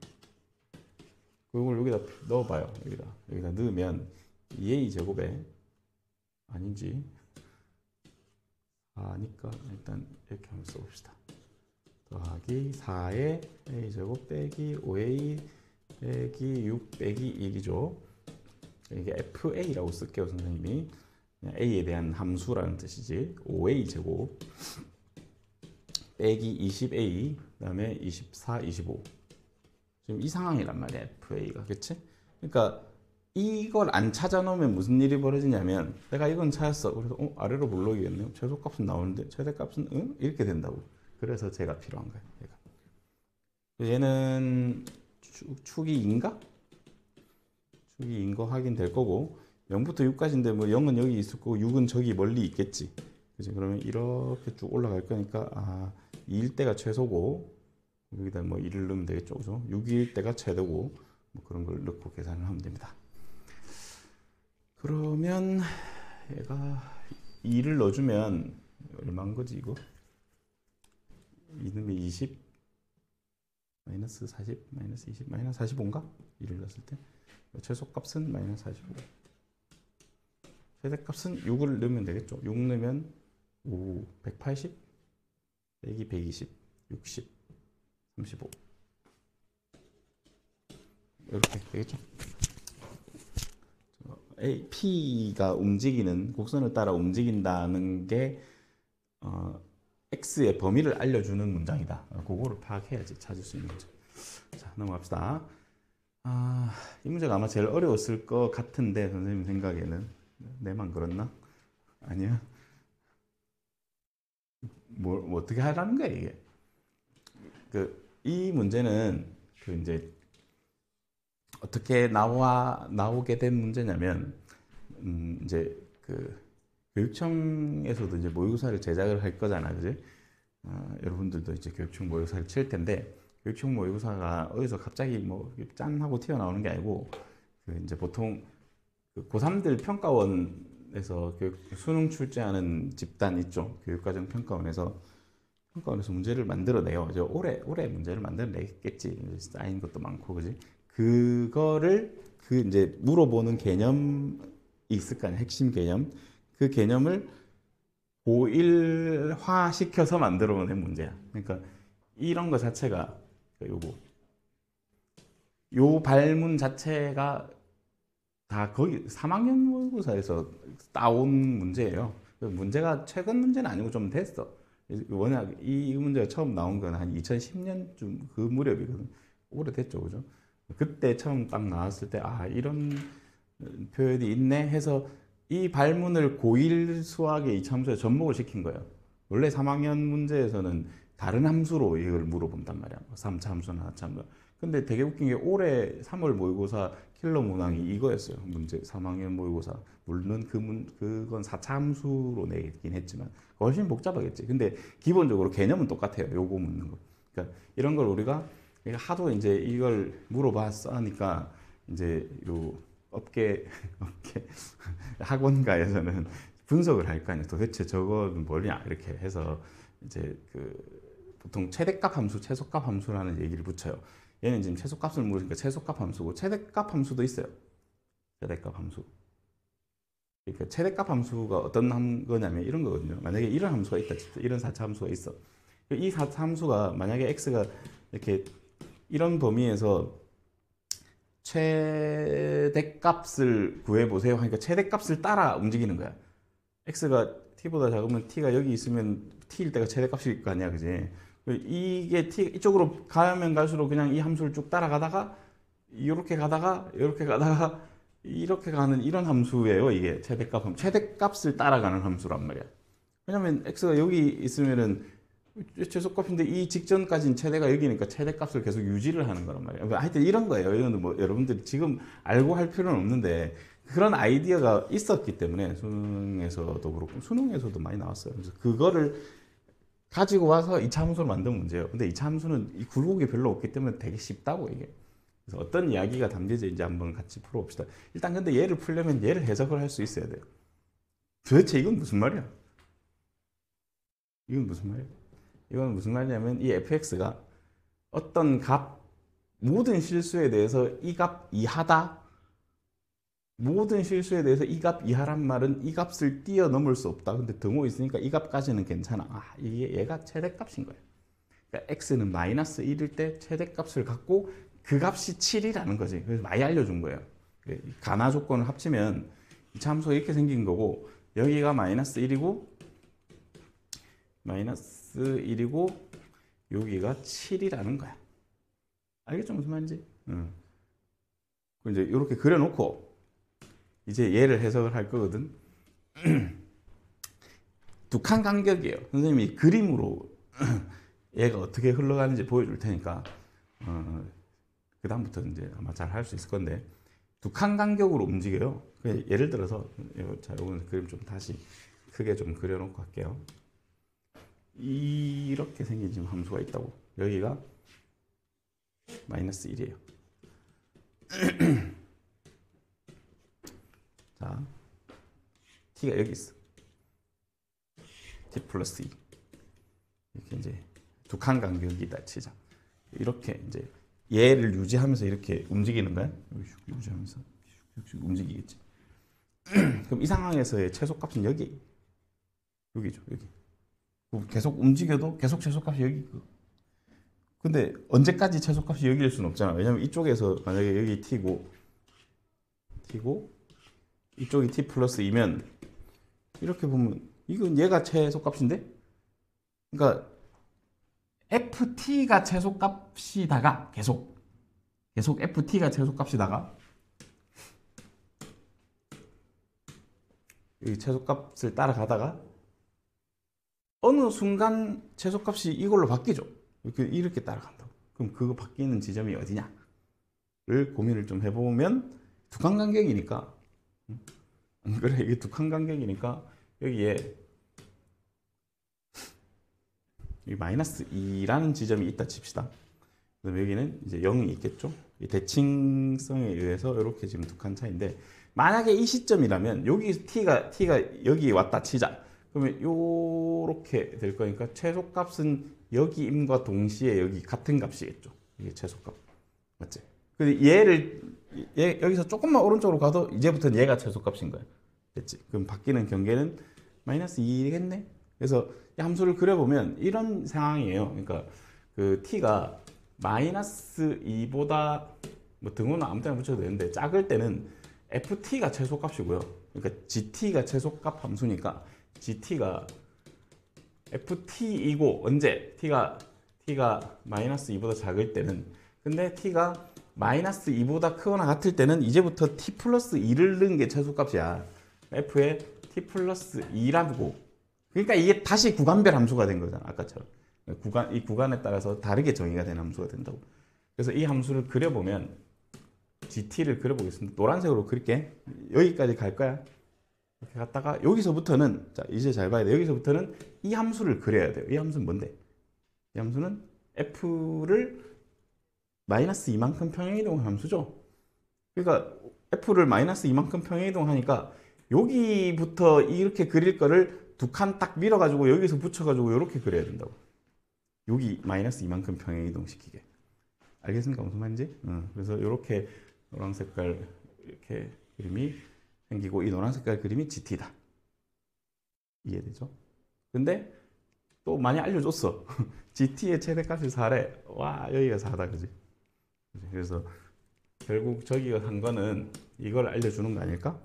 그걸 여기다 넣어봐요. 여기다 넣으면 2A 제곱에 아닌지 아니까 일단 이렇게 한번 써봅시다. 더하기 4에 A제곱 빼기 5A 빼기 6 빼기 1이죠. 이게 FA라고 쓸게요, 선생님이. A에 대한 함수라는 뜻이지. 5A 제곱 빼기 20A 그다음에 24, 25. 지금 이 상황이란 말이야, FA가. 그치? 그러니까 이걸 안 찾아놓으면 무슨 일이 벌어지냐면, 내가 이건 찾았어. 그래서 아래로 물러오겠네요. 최소값은 나오는데 최대값은 응? 이렇게 된다고. 그래서 제가 필요한 거예요. 얘는 축이 인가? 축이 인 거 확인될 거고, 0부터 6까지인데 뭐 0은 여기 있을 거고 6은 저기 멀리 있겠지. 그치? 그러면 이렇게 쭉 올라갈 거니까 2일 때가 최소고, 여기다 뭐 1을 넣으면 되겠죠. 그죠? 6일 때가 최대고, 뭐 그런 걸 넣고 계산을 하면 됩니다. 그러면 얘가 2를 넣어주면 얼마인 거지 이거? 2 넣으면 20 마이너스 40 마이너스 20 마이너스 45인가? 2를 넣었을 때 최소값은 마이너스 45, 최대값은 6을 넣으면 되겠죠. 6 넣으면 180 빼기 120 60 35 이렇게 되겠죠. P가 움직이는 곡선을 따라 움직인다는 게 X의 범위를 알려주는 문장이다. 그거를 파악해야지 찾을 수 있는 거죠. 자, 넘어갑시다. 이 문제가 아마 제일 어려웠을 것 같은데, 선생님 생각에는. 내만 그렇나? 아니야? 뭐 어떻게 하라는 거야, 이게? 이 문제는 이제 어떻게 나오게 된 문제냐면, 이제 교육청에서도 이제 모의고사를 제작을 할 거잖아, 그지? 여러분들도 이제 교육청 모의고사를 칠 텐데, 교육청 모의고사가 어디서 갑자기 뭐 짠 하고 튀어나오는 게 아니고, 이제 보통 고3들 평가원에서 수능 출제하는 집단 있죠. 교육과정 평가원에서 문제를 만들어내요. 이제 올해 문제를 만들어내겠지. 쌓인 것도 많고, 그지? 그거를 이제 물어보는 개념이 있을 거 아니야. 핵심 개념. 그 개념을 고일화 시켜서 만들어낸 문제야. 그러니까 이런 거 자체가 요거 요 발문 자체가 다 거기 3학년 모의고사에서 따온 문제예요. 그 문제가 최근 문제는 아니고 좀 됐어. 워낙 이 문제가 처음 나온 건 한 2010년쯤 그 무렵이거든. 오래됐죠, 그죠? 그때 처음 딱 나왔을 때, 아, 이런 표현이 있네 해서 이 발문을 고1 수학의 이차함수에 접목을 시킨 거예요. 원래 3학년 문제에서는 다른 함수로 이걸 물어본단 말이야. 3차 함수나 4차 함수. 근데 되게 웃긴 게 올해 3월 모의고사 킬러 문항이 이거였어요. 문제 3학년 모의고사. 물론 그건 4차 함수로 내긴 했지만 훨씬 복잡하겠지. 근데 기본적으로 개념은 똑같아요. 요거 묻는 거. 그러니까 이런 걸 우리가 하도 이제 이걸 물어봤어 하니까 이제 요 업계 학원가에서는 분석을 할 거 아니에요. 도대체 저거는 뭐냐 이렇게 해서 이제 그 보통 최대값 함수, 최소값 함수라는 얘기를 붙여요. 얘는 지금 최소값을 물으니까 최소값 함수고 최대값 함수도 있어요. 최대값 함수. 그러니까 최대값 함수가 어떤 거냐면 이런 거거든요. 만약에 이런 함수가 있다, 이런 4차 함수가 있어. 이 4차 함수가 만약에 x가 이렇게 이런 범위에서 최대값을 구해보세요 하니까 최대값을 따라 움직이는 거야. x가 t보다 작으면 t가 여기 있으면 t일 때가 최대값일 거 아니야, 그지? 이게 t 이쪽으로 가면 갈수록 그냥 이 함수를 쭉 따라가다가 이렇게 가다가 이렇게 가다가 이렇게 가는 이런 함수예요. 이게 최대값 함수. 최대값을 따라가는 함수란 말이야. 왜냐면 x가 여기 있으면은 최소값인데 이 직전까지는 최대가 여기니까 최대값을 계속 유지를 하는 거란 말이에요. 하여튼 이런 거예요. 이거는 뭐 여러분들이 지금 알고 할 필요는 없는데 그런 아이디어가 있었기 때문에 수능에서도 그렇고 수능에서도 많이 나왔어요. 그래서 그거를 가지고 와서 2차 함수를 만든 문제예요. 근데 2차 함수는 이 굴곡이 별로 없기 때문에 되게 쉽다고 이게. 그래서 어떤 이야기가 담겨져 있는지 한번 같이 풀어봅시다. 일단 근데 얘를 풀려면 얘를 해석을 할 수 있어야 돼요. 도대체 이건 무슨 말이야? 이건 무슨 말이야? 이건 무슨 말이냐면 이 fx가 어떤 값, 모든 실수에 대해서 이 값 이하다. 모든 실수에 대해서 이 값 이하란 말은 이 값을 뛰어넘을 수 없다. 근데 등호 있으니까 이 값까지는 괜찮아. 아, 이게 얘가 최대값인 거예요. 그러니까 x는 마이너스 1일 때 최대값을 갖고 그 값이 7이라는 거지. 그래서 많이 알려준 거예요. 가나 조건을 합치면 이 참수가 이렇게 생긴 거고 여기가 마이너스 1이고 마이너스 1이고 여기가 7이라는 거야. 알겠죠? 무슨 말인지? 응. 이제 이렇게 그려놓고 이제 얘를 해석을 할 거거든. 두 칸 간격이에요. 선생님이 그림으로 얘가 어떻게 흘러가는지 보여줄 테니까 그 다음부터 이제 아마 잘 할 수 있을 건데 두 칸 간격으로 움직여요. 예를 들어서 자, 이거는 그림 좀 다시 크게 좀 그려놓고 할게요. 이렇게 생긴 지금 함수가 있다고. 여기가 마이너스 1이에요. 자, t가 여기 있어. t 플러스 2. 이렇게 이제 두 칸 간격이다 치자. 이렇게 이제 얘를 유지하면서 이렇게 움직이는 거야. 유지하면서 움직이겠지. 그럼 이 상황에서의 최소값은 여기죠, 여기. 계속 움직여도 계속 최소값이 여기. 근데 언제까지 최소값이 여기일 수는 없잖아. 왜냐면 이쪽에서 만약에 여기 t고 이쪽이 t 플러스 2면 이렇게 보면 이건 얘가 최소값인데? 그러니까 ft가 최소값이다가 계속 ft가 최소값이다가 여기 최소값을 따라가다가 어느 순간 최소값이 이걸로 바뀌죠. 이렇게 따라간다고. 그럼 그거 바뀌는 지점이 어디냐를 고민을 좀 해보면 두 칸 간격이니까 그래 이게 두 칸 간격이니까 여기에 이 마이너스 2라는 지점이 있다 칩시다. 그럼 여기는 이제 0이 있겠죠. 이 대칭성에 의해서 이렇게 지금 두 칸 차인데 만약에 이 시점이라면 여기 t가 여기 왔다 치자. 그러면 요렇게 될 거니까 최소값은 여기임과 동시에 여기 같은 값이겠죠. 이게 최소값. 맞지? 근데 여기서 조금만 오른쪽으로 가도 이제부터는 얘가 최소값인 거야. 됐지? 그럼 바뀌는 경계는 마이너스 2겠네? 그래서 이 함수를 그려보면 이런 상황이에요. 그러니까 그 t가 마이너스 2보다 뭐 등호는 아무 때나 붙여도 되는데 작을 때는 ft가 최소값이고요. 그러니까 gt가 최소값 함수니까 gt가 ft이고 언제 t가 마이너스 2보다 작을 때는 근데 t가 마이너스 2보다 크거나 같을 때는 이제부터 t 플러스 2를 넣은 게 최소값이야. f에 t 플러스 2라고. 그러니까 이게 다시 구간별 함수가 된 거잖아. 아까처럼. 이 구간에 따라서 다르게 정의가 된 함수가 된다고. 그래서 이 함수를 그려보면 gt를 그려보겠습니다. 노란색으로 그릴게. 여기까지 갈 거야. 이렇게 갔다가 여기서부터는 자 이제 잘 봐야 돼. 여기서부터는 이 함수를 그려야 돼요. 이 함수는 뭔데? 이 함수는 f를 마이너스 2만큼 평행이동한 함수죠. 그러니까 f를 마이너스 2만큼 평행이동하니까 여기부터 이렇게 그릴 거를 두 칸 딱 밀어가지고 여기서 붙여가지고 이렇게 그려야 된다고. 여기 마이너스 2만큼 평행이동시키게. 알겠습니까? 무슨 말인지? 그래서 이렇게 노란 색깔 이렇게 그림이 생기고 이 노란 색깔 그림이 GT다. 이해되죠? 근데 또 많이 알려줬어. GT의 최대값이 4래. 와 여기가 4다 그지? 그래서 결국 저기가 한 거는 이걸 알려주는 거 아닐까?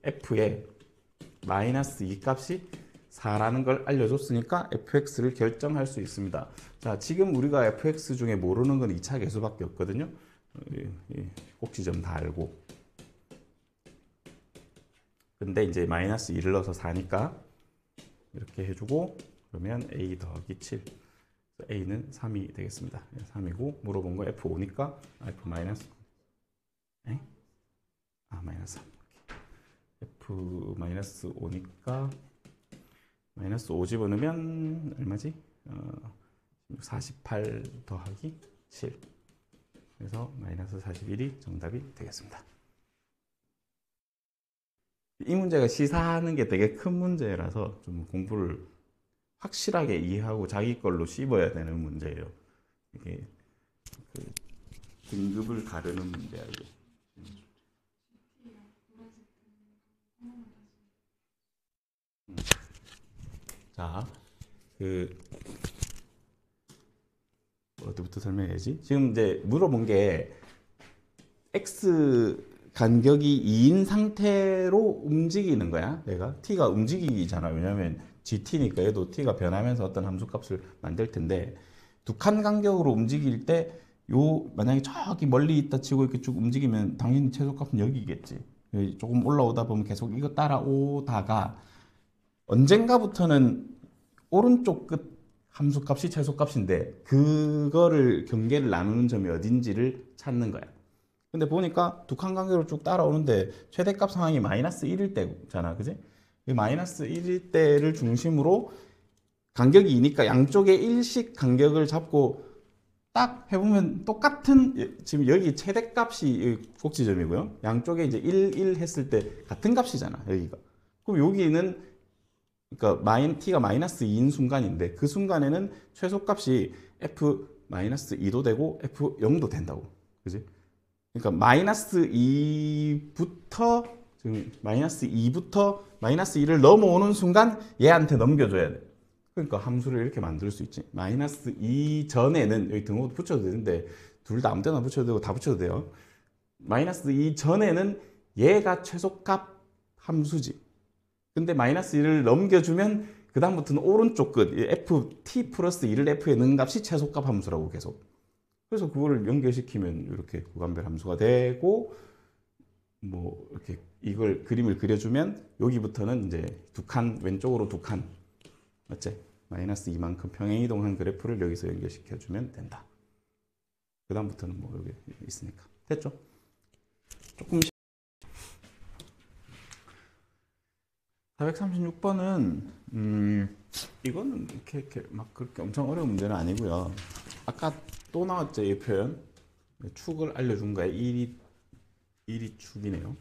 F의 마이너스 2 값이 4라는 걸 알려줬으니까 fx를 결정할 수 있습니다. 자, 지금 우리가 fx 중에 모르는 건 2차 계수밖에 없거든요. 꼭지점 다 알고. 근데 이제 마이너스 2를 넣어서 4니까 이렇게 해주고 그러면 a 더하기 7. a는 3이 되겠습니다. 3이고 물어본 거 f5니까 f 마이너스 마이너스 3. f 마이너스 5니까 마이너스 5 집어넣으면 얼마지? 48 더하기 7. 그래서 마이너스 41이 정답이 되겠습니다. 이 문제가 시사하는 게 되게 큰 문제라서 좀 공부를 확실하게 이해하고 자기 걸로 씹어야 되는 문제예요. 이게 그 등급을 가르는 문제야 이게. 자, 어디부터 설명해야지? 지금 이제 물어본 게 x 간격이 2인 상태로 움직이는 거야. 내가 t가 움직이잖아. 왜냐면 gt니까 얘도 t가 변하면서 어떤 함수값을 만들 텐데 두 칸 간격으로 움직일 때 만약에 저기 멀리 있다 치고 이렇게 쭉 움직이면 당연히 최소값은 여기겠지. 조금 올라오다 보면 계속 이거 따라오다가 언젠가부터는 오른쪽 끝 함수값이 최소값인데 그거를 경계를 나누는 점이 어딘지를 찾는 거야. 근데 보니까 두 칸 간격으로 쭉 따라오는데 최대값 상황이 마이너스 1일 때잖아. 그지? 마이너스 1일 때를 중심으로 간격이 2니까 양쪽에 1씩 간격을 잡고 딱 해보면 똑같은 지금 여기 최대값이 꼭지점이고요. 양쪽에 이제 1 했을 때 같은 값이잖아. 여기가. 그럼 여기는 그러니까 t가 마이너스 2인 순간인데 그 순간에는 최소값이 f-2도 되고 f0도 된다고. 그지? 그러니까 마이너스 2부터 지금 마이너스 2부터 마이너스 2를 넘어오는 순간 얘한테 넘겨줘야 돼. 그러니까 함수를 이렇게 만들 수 있지. 마이너스 2 전에는 여기 등호도 붙여도 되는데 둘 다 아무 데나 붙여도 되고 다 붙여도 돼요. 마이너스 2 전에는 얘가 최소값 함수지. 근데 마이너스 1을 넘겨주면 그 다음부터는 오른쪽 끝 ft 플러스 1을 f에 넣은 값이 최소값 함수라고 계속. 그래서 그거를 연결시키면 이렇게 구간별 함수가 되고 뭐 이렇게 이걸 그림을 그려주면 여기부터는 이제 두 칸 왼쪽으로 두 칸 맞지? 마이너스 2만큼 평행이동한 그래프를 여기서 연결시켜주면 된다. 그 다음부터는 뭐 여기 있으니까 됐죠? 조금 436번은 이거는 이렇게 막 그렇게 엄청 어려운 문제는 아니고요. 아까 또 나왔죠, 이 표현. 축을 알려준 거야. 1이 축이네요.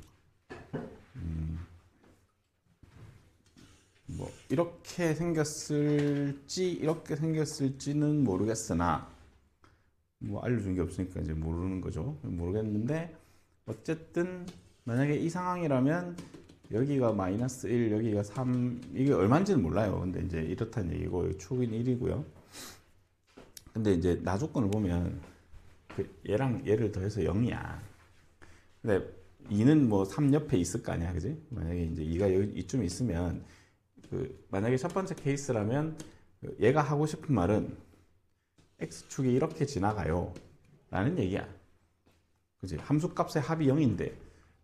뭐 이렇게 생겼을지 이렇게 생겼을지는 모르겠으나 뭐 알려준 게 없으니까 이제 모르는 거죠. 모르겠는데 어쨌든 만약에 이 상황이라면 여기가 마이너스 1, 여기가 3, 이게 얼마인지는 몰라요. 근데 이제 이렇다는 얘기고, 축인 1이고요. 근데 이제 나조건을 보면, 얘랑 얘를 더해서 0이야. 근데 2는 뭐 3 옆에 있을 거 아니야, 그지? 만약에 이제 2가 여기 이쯤 있으면 만약에 첫 번째 케이스라면 얘가 하고 싶은 말은 x축이 이렇게 지나가요 라는 얘기야. 그지? 함수값의 합이 0인데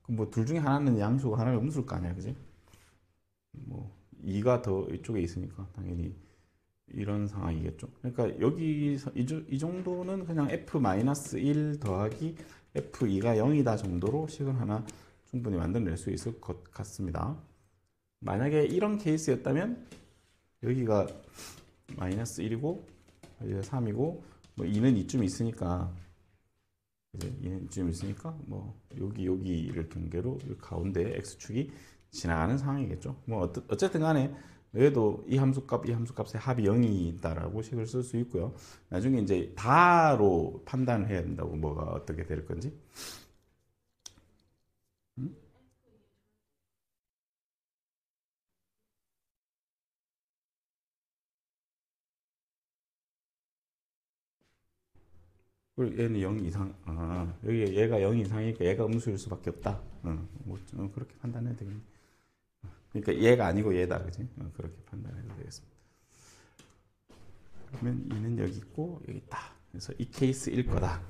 뭐 둘 중에 하나는 양수고 하나는 음수일 거 아니야, 그지? 뭐 2가 더 이쪽에 있으니까 당연히 이런 상황이겠죠. 그러니까 여기서 이 정도는 그냥 f-1 더하기 f2가 0이다 정도로 식을 하나 충분히 만들어낼 수 있을 것 같습니다. 만약에 이런 케이스였다면 여기가 마이너스 1이고 여기가 3이고 뭐 2는 이쯤 있으니까 이제 2는 이쯤 있으니까 뭐 여기를 경계로 가운데 x축이 지나가는 상황이겠죠. 뭐 어쨌든 간에 얘도 이 함수값의 합이 0이다라고 식을 쓸 수 있고요. 나중에 이제 다로 판단을 해야 된다고 뭐가 어떻게 될 건지. 그리고 얘는 0 이상, 여기 얘가 0 이상이니까 얘가 음수일 수밖에 없다. 뭐 그렇게 판단해야 되겠네. 그러니까 얘가 아니고 얘다, 그지? 그렇게 판단해도 되겠습니다. 그러면 2는 여기 있고 여기 있다. 그래서 이 케이스일 거다.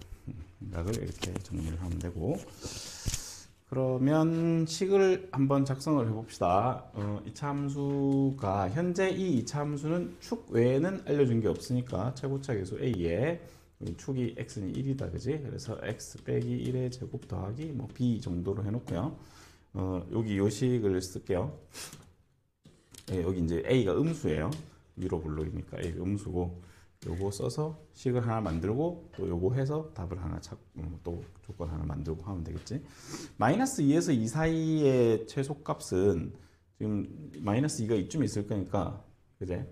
생각을 이렇게 정리를 하면 되고. 그러면 식을 한번 작성을 해봅시다. 이차 함수가 현재 이 이차 함수는 축 외에는 알려준 게 없으니까 최고차 계수 a에 축이 x는 1이다, 그지? 그래서 x 빼기 1의 제곱 더하기 뭐 b 정도로 해놓고요. 여기 요식을 쓸게요. 여기 이제 a가 음수예요. 위로 블록이니까 a가 음수고 요거 써서 식을 하나 만들고 또 요거 해서 답을 하나 또 조건 하나 만들고 하면 되겠지. 마이너스 2에서 2 사이의 최소값은 지금 마이너스 2가 이쯤 있을 거니까 그제?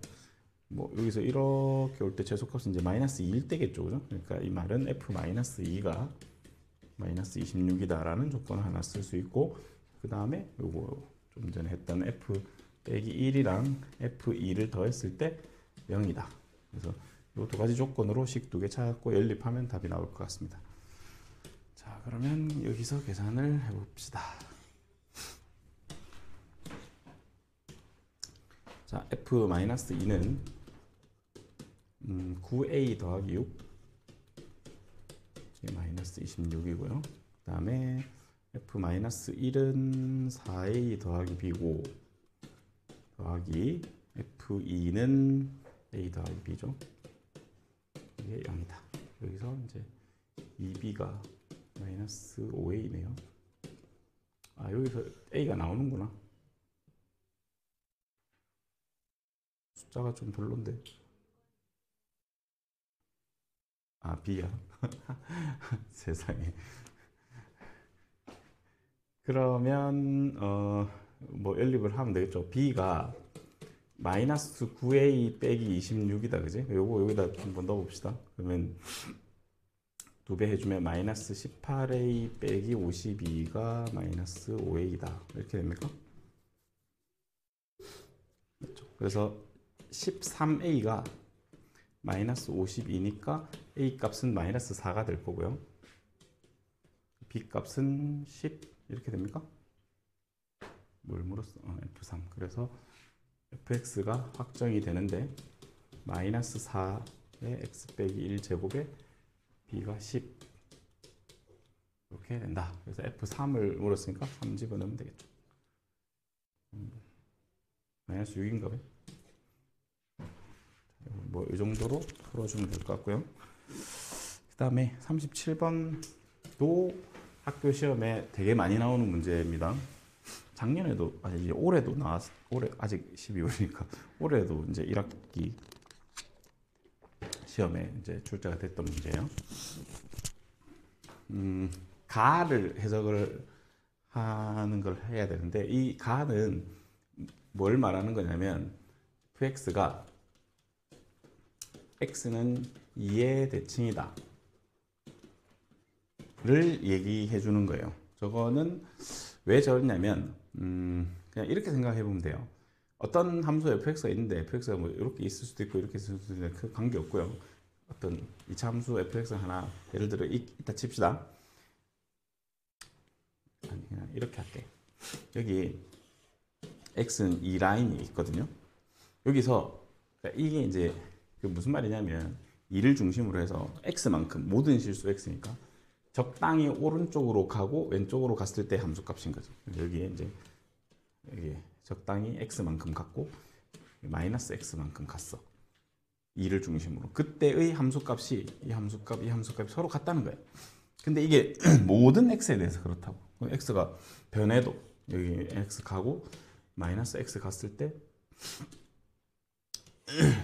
뭐 여기서 이렇게 올 때 최소값은 이제 마이너스 2일 때겠죠, 그죠? 그러니까 이 말은 f-2가 마이너스 26이다라는 조건을 하나 쓸 수 있고 그 다음에 요거 좀 전에 했던 f 빼기 1이랑 f2를 더했을 때 0이다. 그래서 이 두 가지 조건으로 식 두 개 찾고 연립하면 답이 나올 것 같습니다. 자, 그러면 여기서 계산을 해봅시다. 자, f-2는 9a 더하기 6 마이너스 26이고요. 그 다음에 f-1은 4a 더하기 b고 더하기 f2는 a 더하기 b죠. 이게 0이다. 여기서 이제 2b가 마이너스 5a네요. 아, 여기서 a가 나오는구나. 숫자가 좀 별론데. 아, b야. 세상에. 그러면 뭐 연립을 하면 되겠죠. b가 마이너스 9a 빼기 26이다, 그지? 요거 여기다 한번 넣어봅시다. 그러면 2배 해주면 마이너스 18a 빼기 52가 마이너스 5a다. 이렇게 됩니까? 그렇죠. 그래서 13a가 마이너스 52니까 a 값은 마이너스 4가 될 거고요. b 값은 10 이렇게 됩니까? 뭘 물었어? f3. 그래서 fx가 확정이 되는데 마이너스 4의 x 빼기 1제곱에 b가 10 이렇게 된다. 그래서 f3을 물었으니까 3 집어넣으면 되겠죠. 마이너스 6인가 봐요. 뭐 이 정도로 풀어주면 될 것 같고요. 그 다음에 37번도 학교 시험에 되게 많이 나오는 문제입니다. 작년에도 아니 올해도 올해 아직 12월이니까 올해도 이제 1학기 시험에 이제 출제가 됐던 문제예요. 가를 해석을 하는 걸 해야 되는데 이 가는 뭘 말하는 거냐면 fx가 x는 2의 대칭이다 를 얘기해 주는 거예요. 저거는 왜 저러냐면 그냥 이렇게 생각해 보면 돼요. 어떤 함수 fx가 있는데 fx가 뭐 이렇게 있을 수도 있고 이렇게 있을 수도 있는데 그 관계 없고요. 어떤 이차함수 fx 하나 예를 들어 이따 칩시다. 아니 그냥 이렇게 할게. 여기 x는 이 라인이 있거든요. 여기서 그러니까 이게 이제 그 무슨 말이냐면 2를 중심으로 해서 x만큼 모든 실수 x니까 적당히 오른쪽으로 가고 왼쪽으로 갔을 때 함수값인 거죠. 여기에 이제 여기 적당히 x만큼 갔고 마이너스 x만큼 갔어. 2를 중심으로. 그때의 함수값이 이 함수값이 서로 같다는 거예요. 근데 이게 모든 x에 대해서 그렇다고. x가 변해도 여기 x 가고 마이너스 x 갔을 때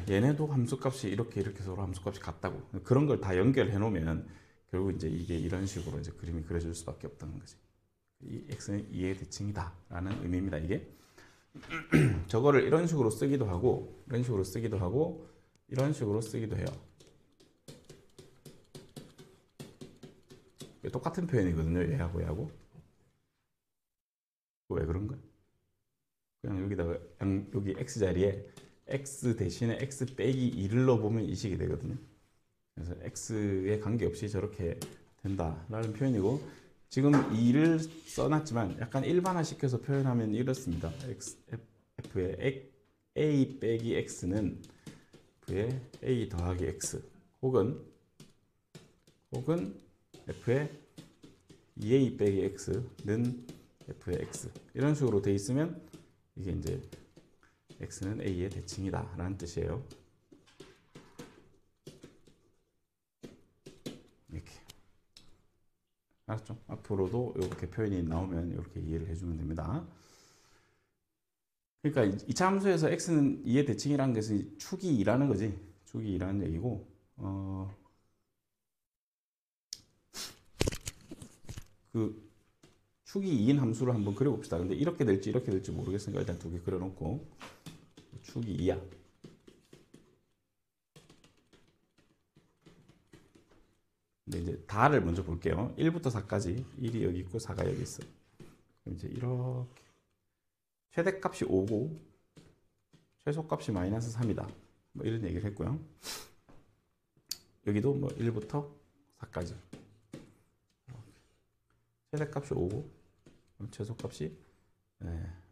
얘네도 함수값이 이렇게 서로 함수값이 같다고. 그런 걸 다 연결해 놓으면 결국 이제 이게 이런 식으로 이제 그림이 그려질 수밖에 없다는 거지. 이 x는 2의 대칭이다라는 의미입니다. 이게 저거를 이런 식으로 쓰기도 하고 이런 식으로 쓰기도 하고 이런 식으로 쓰기도 해요. 똑같은 표현이거든요. 얘하고 왜 그런 거야? 그냥 여기다가 여기 x 자리에 x 대신에 x 빼기 2를 넣어보면 이 식이 되거든요. 그래서 x에 관계없이 저렇게 된다라는 표현이고, 지금 2를 써놨지만 약간 일반화시켜서 표현하면 이렇습니다. f의 a 빼기 x는 f의 a 더하기 x 혹은 f의 2a 빼기 x는 f의 x, 이런 식으로 돼 있으면 이게 이제 x는 a의 대칭이다 라는 뜻이에요. 이렇게 알았죠? 앞으로도 이렇게 표현이 나오면 이렇게 이해를 해주면 됩니다. 그러니까 2차 함수에서 x는 2의 대칭이라는 것은 축이 2라는 거지. 축이 2라는 얘기고, 그 축이 2인 함수를 한번 그려봅시다. 근데 이렇게 될지 모르겠으니까 일단 두 개 그려놓고, 축이 2야. 근데 이제 다를 먼저 볼게요. 1부터 4까지 1이 여기 있고 4가 여기 있어. 그럼 이제 이렇게 최대값이 5고 최소값이 마이너스 3이다. 뭐 이런 얘기를 했고요. 여기도 뭐 1부터 4까지 최대값이 5고 최소값이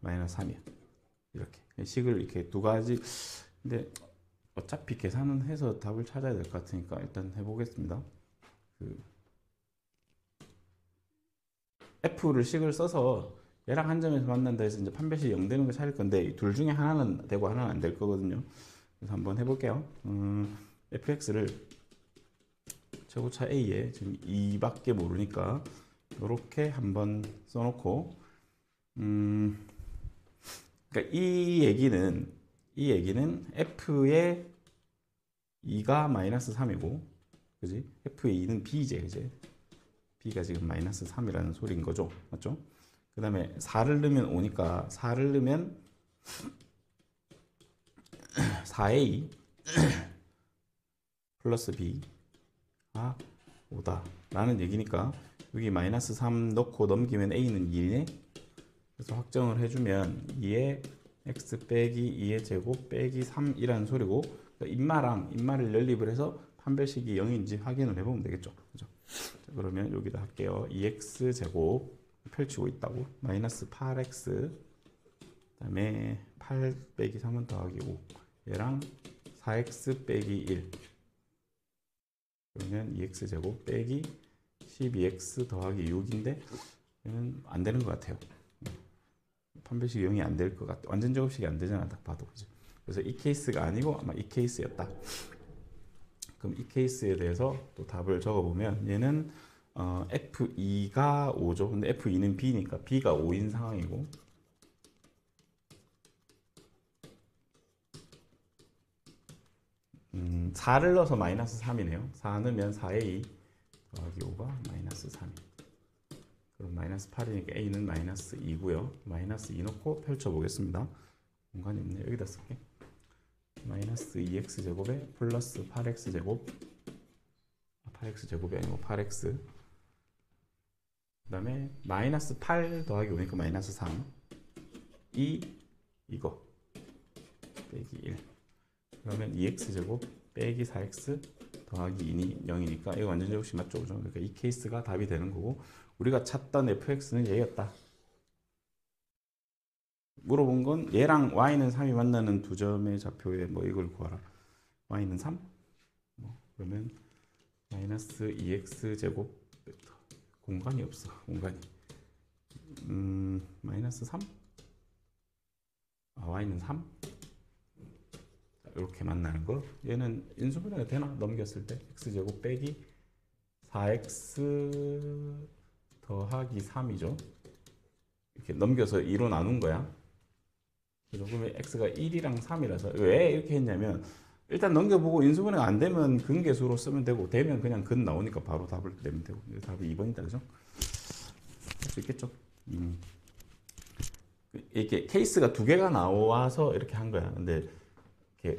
마이너스 3이야. 이렇게 식을 이렇게 두 가지. 근데 어차피 계산은 해서 답을 찾아야 될 것 같으니까 일단 해보겠습니다. F를 식을 써서 얘랑 한 점에서 만난다 해서 이제 판별식 0 되는 거 찾을 건데 둘 중에 하나는 되고 하나는 안 될 거거든요. 그래서 한번 해볼게요. fx를 최고차 a에 지금 2밖에 모르니까 이렇게 한번 써놓고, 그러니까 이 얘기는 f의 2가 마이너스 3이고, 그지? f의 2는 b제, 그지? b가 지금 마이너스 3이라는 소리인 거죠. 맞죠? 그 다음에 4를 넣으면 5니까 4를 넣으면 4a 플러스 b가 5다 라는 얘기니까 여기 마이너스 3 넣고 넘기면 a는 2네. 그래서 확정을 해주면 2의 x 빼기 2의 제곱 빼기 3이라는 소리고, 그러니까 인마를 연립을 해서 판별식이 0인지 확인을 해보면 되겠죠. 그죠? 자, 그러면 여기다 할게요. 2x 제곱 펼치고 있다고. 마이너스 8x 그 다음에 8 빼기 3은 더하기 5 얘랑 4x 빼기 1 그러면 2x 제곱 빼기 12x 더하기 6인데 얘는 안 되는 것 같아요. 판별식 0이 안 될 것 같아. 완전 제곱식이 안 되잖아 딱 봐도. 그죠? 그래서 이 케이스가 아니고 아마 이 케이스였다. 그럼 이 케이스에 대해서 또 답을 적어보면 얘는 F2가 5죠. 근데 F2는 B니까 B가 5인 상황이고, 음, 4를 넣어서 마이너스 3이네요. 4 넣으면 4A 더하기 5가 마이너스 3. 그럼 마이너스 8이니까 A는 마이너스 2고요. 마이너스 2 넣고 펼쳐보겠습니다. 공간이 없네. 여기다 쓸게. 마이너스 2x 제곱에 플러스 8x 제곱, 8x 제곱이 아니고 8x, 그 다음에 마이너스 8 더하기 5니까 마이너스 3, 이거 빼기 1, 그러면 2x 제곱 빼기 4x 더하기 2니 0이니까 이거 완전 제곱식 맞죠? 그죠? 그러니까 이 케이스가 답이 되는 거고 우리가 찾던 fx는 얘였다. 물어본 건 얘랑 y는 3이 만나는 두 점의 좌표에 뭐 이걸 구하라. y는 3? 그러면 마이너스 2x 제곱 공간이 없어. 공간이 마이너스 3? y는 3? 이렇게 만나는 거. 얘는 인수분해가 되나? 넘겼을 때 x제곱 빼기 4x 더하기 3이죠. 이렇게 넘겨서 2로 나눈 거야. 그러면 x가 1이랑 3이라서 왜 이렇게 했냐면 일단 넘겨보고 인수분해가 안 되면 근계수로 쓰면 되고 되면 그냥 근 나오니까 바로 답을 내면 되고 답이 2번이다. 그죠? 할 수 있겠죠? 이렇게 케이스가 두 개가 나와서 이렇게 한 거야. 근데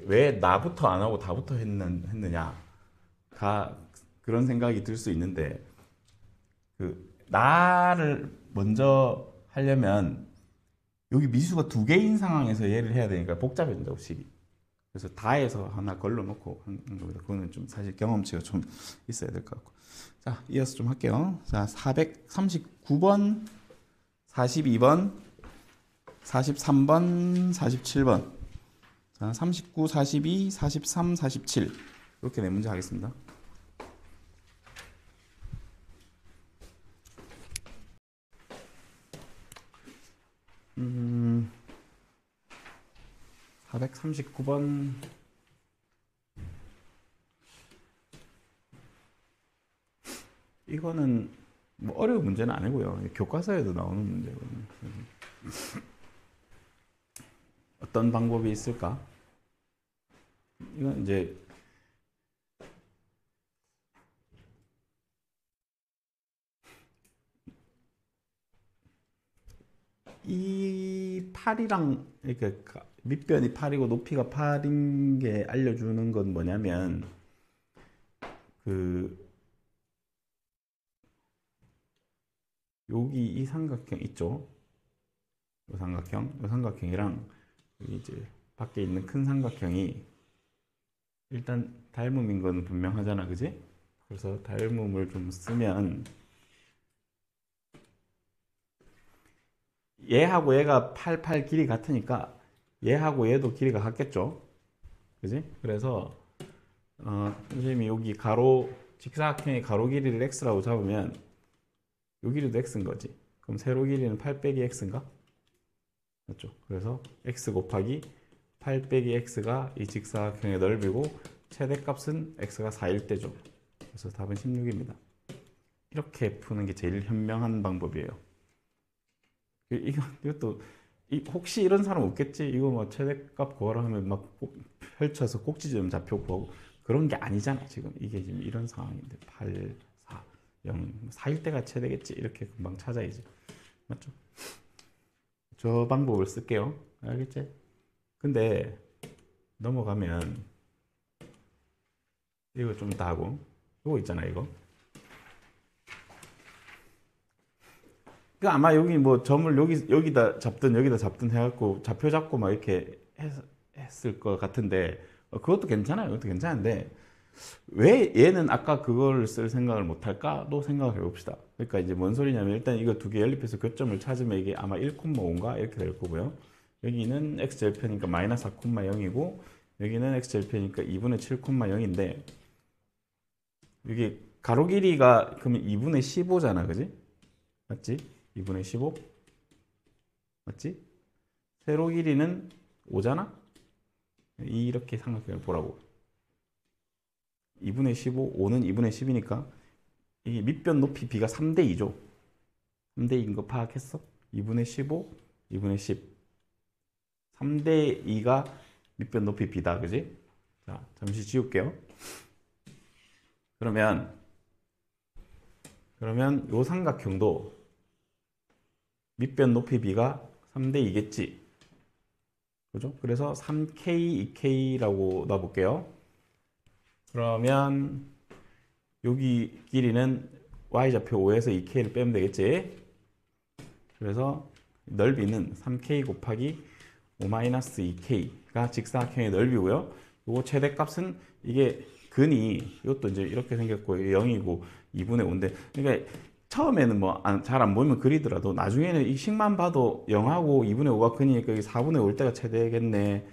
왜 나부터 안 하고 다부터 했느냐가 그런 생각이 들 수 있는데 나를 먼저 하려면 여기 미수가 두 개인 상황에서 얘를 해야 되니까 복잡해진다고 식이. 그래서 다해서 하나 걸러놓고 하는 겁니다. 그거는 좀 사실 경험치가 좀 있어야 될 것 같고. 자, 이어서 좀 할게요. 자, 439번, 42번, 43번, 47번. 자, 39, 42, 43, 47. 이렇게 네 문제 하겠습니다. 439번. 이거는 뭐 어려운 문제는 아니고요. 교과서에도 나오는 문제거든요. 어떤 방법이 있을까? 이건 이제 이 8이랑 이렇게 밑변이 8이고 높이가 8인 게 알려주는 건 뭐냐면 여기 이 삼각형 있죠? 이 삼각형이랑 여기 이제 밖에 있는 큰 삼각형이 일단 닮음인 건 분명하잖아, 그지? 그래서 닮음을 좀 쓰면 얘하고 얘가 8 길이 같으니까 얘하고 얘도 길이가 같겠죠? 그지? 그래서 선생님이 여기 직사각형의 가로 길이를 x라고 잡으면 요 길이도 x인 거지. 그럼 세로 길이는 8 빼기 x인가? 맞죠? 그래서 x 곱하기 8 빼기 x가 이 직사각형의 넓이고 최대값은 x가 4일 때죠. 그래서 답은 16입니다. 이렇게 푸는 게 제일 현명한 방법이에요. 이것도 혹시 이런 사람 없겠지? 이거 뭐 최대값 구하라 하면 막 펼쳐서 꼭지점 좌표 구하고 그런 게 아니잖아. 지금 이게 지금 이런 상황인데 8, 4, 0, 4일 때가 최대겠지. 이렇게 금방 찾아야지. 맞죠? 저 방법을 쓸게요. 알겠지? 근데 넘어가면 이거 좀 이따 하고 이거 있잖아. 이거 아마 여기 뭐 점을 여기다 잡든 해갖고 좌표 잡고 막 이렇게 했을 것 같은데 그것도 괜찮아요. 그것도 괜찮은데 왜 얘는 아까 그걸 쓸 생각을 못할까도 생각을 해봅시다. 그러니까 이제 뭔 소리냐면 일단 이거 두 개 연립해서 교점을 찾으면 이게 아마 1,5인가 이렇게 될 거고요. 여기는 x절편이니까 마이너스 4,0이고 여기는 x절편이니까 2분의 7,0인데 이게 가로 길이가 그러면 2분의 15잖아, 그지? 맞지? 2분의 15 맞지? 세로 길이는 5잖아? 이렇게 삼각형을 보라고. 2분의 15, 5는 2분의 10이니까 이게 밑변 높이 b가 3대 2죠. 3대 2인 거 파악했어? 2분의 15, 2분의 10 3대 2가 밑변 높이 b다, 그지? 자, 잠시 지울게요. 그러면 요 삼각형도 밑변 높이 b가 3대 2겠지. 그죠? 그래서 3k, 2k라고 놔볼게요. 그러면 여기 길이는 y좌표 5에서 2k를 빼면 되겠지. 그래서 넓이는 3k 곱하기 5-2k가 직사각형의 넓이고요. 요거 최대값은 이게 근이 이것도 이제 이렇게 생겼고 0이고 2분의 5인데 그러니까 처음에는 뭐 잘 안 보이면 그리더라도 나중에는 이 식만 봐도 0하고 2분의 5가 근이니까 여기 4분의 5일 때가 최대겠네.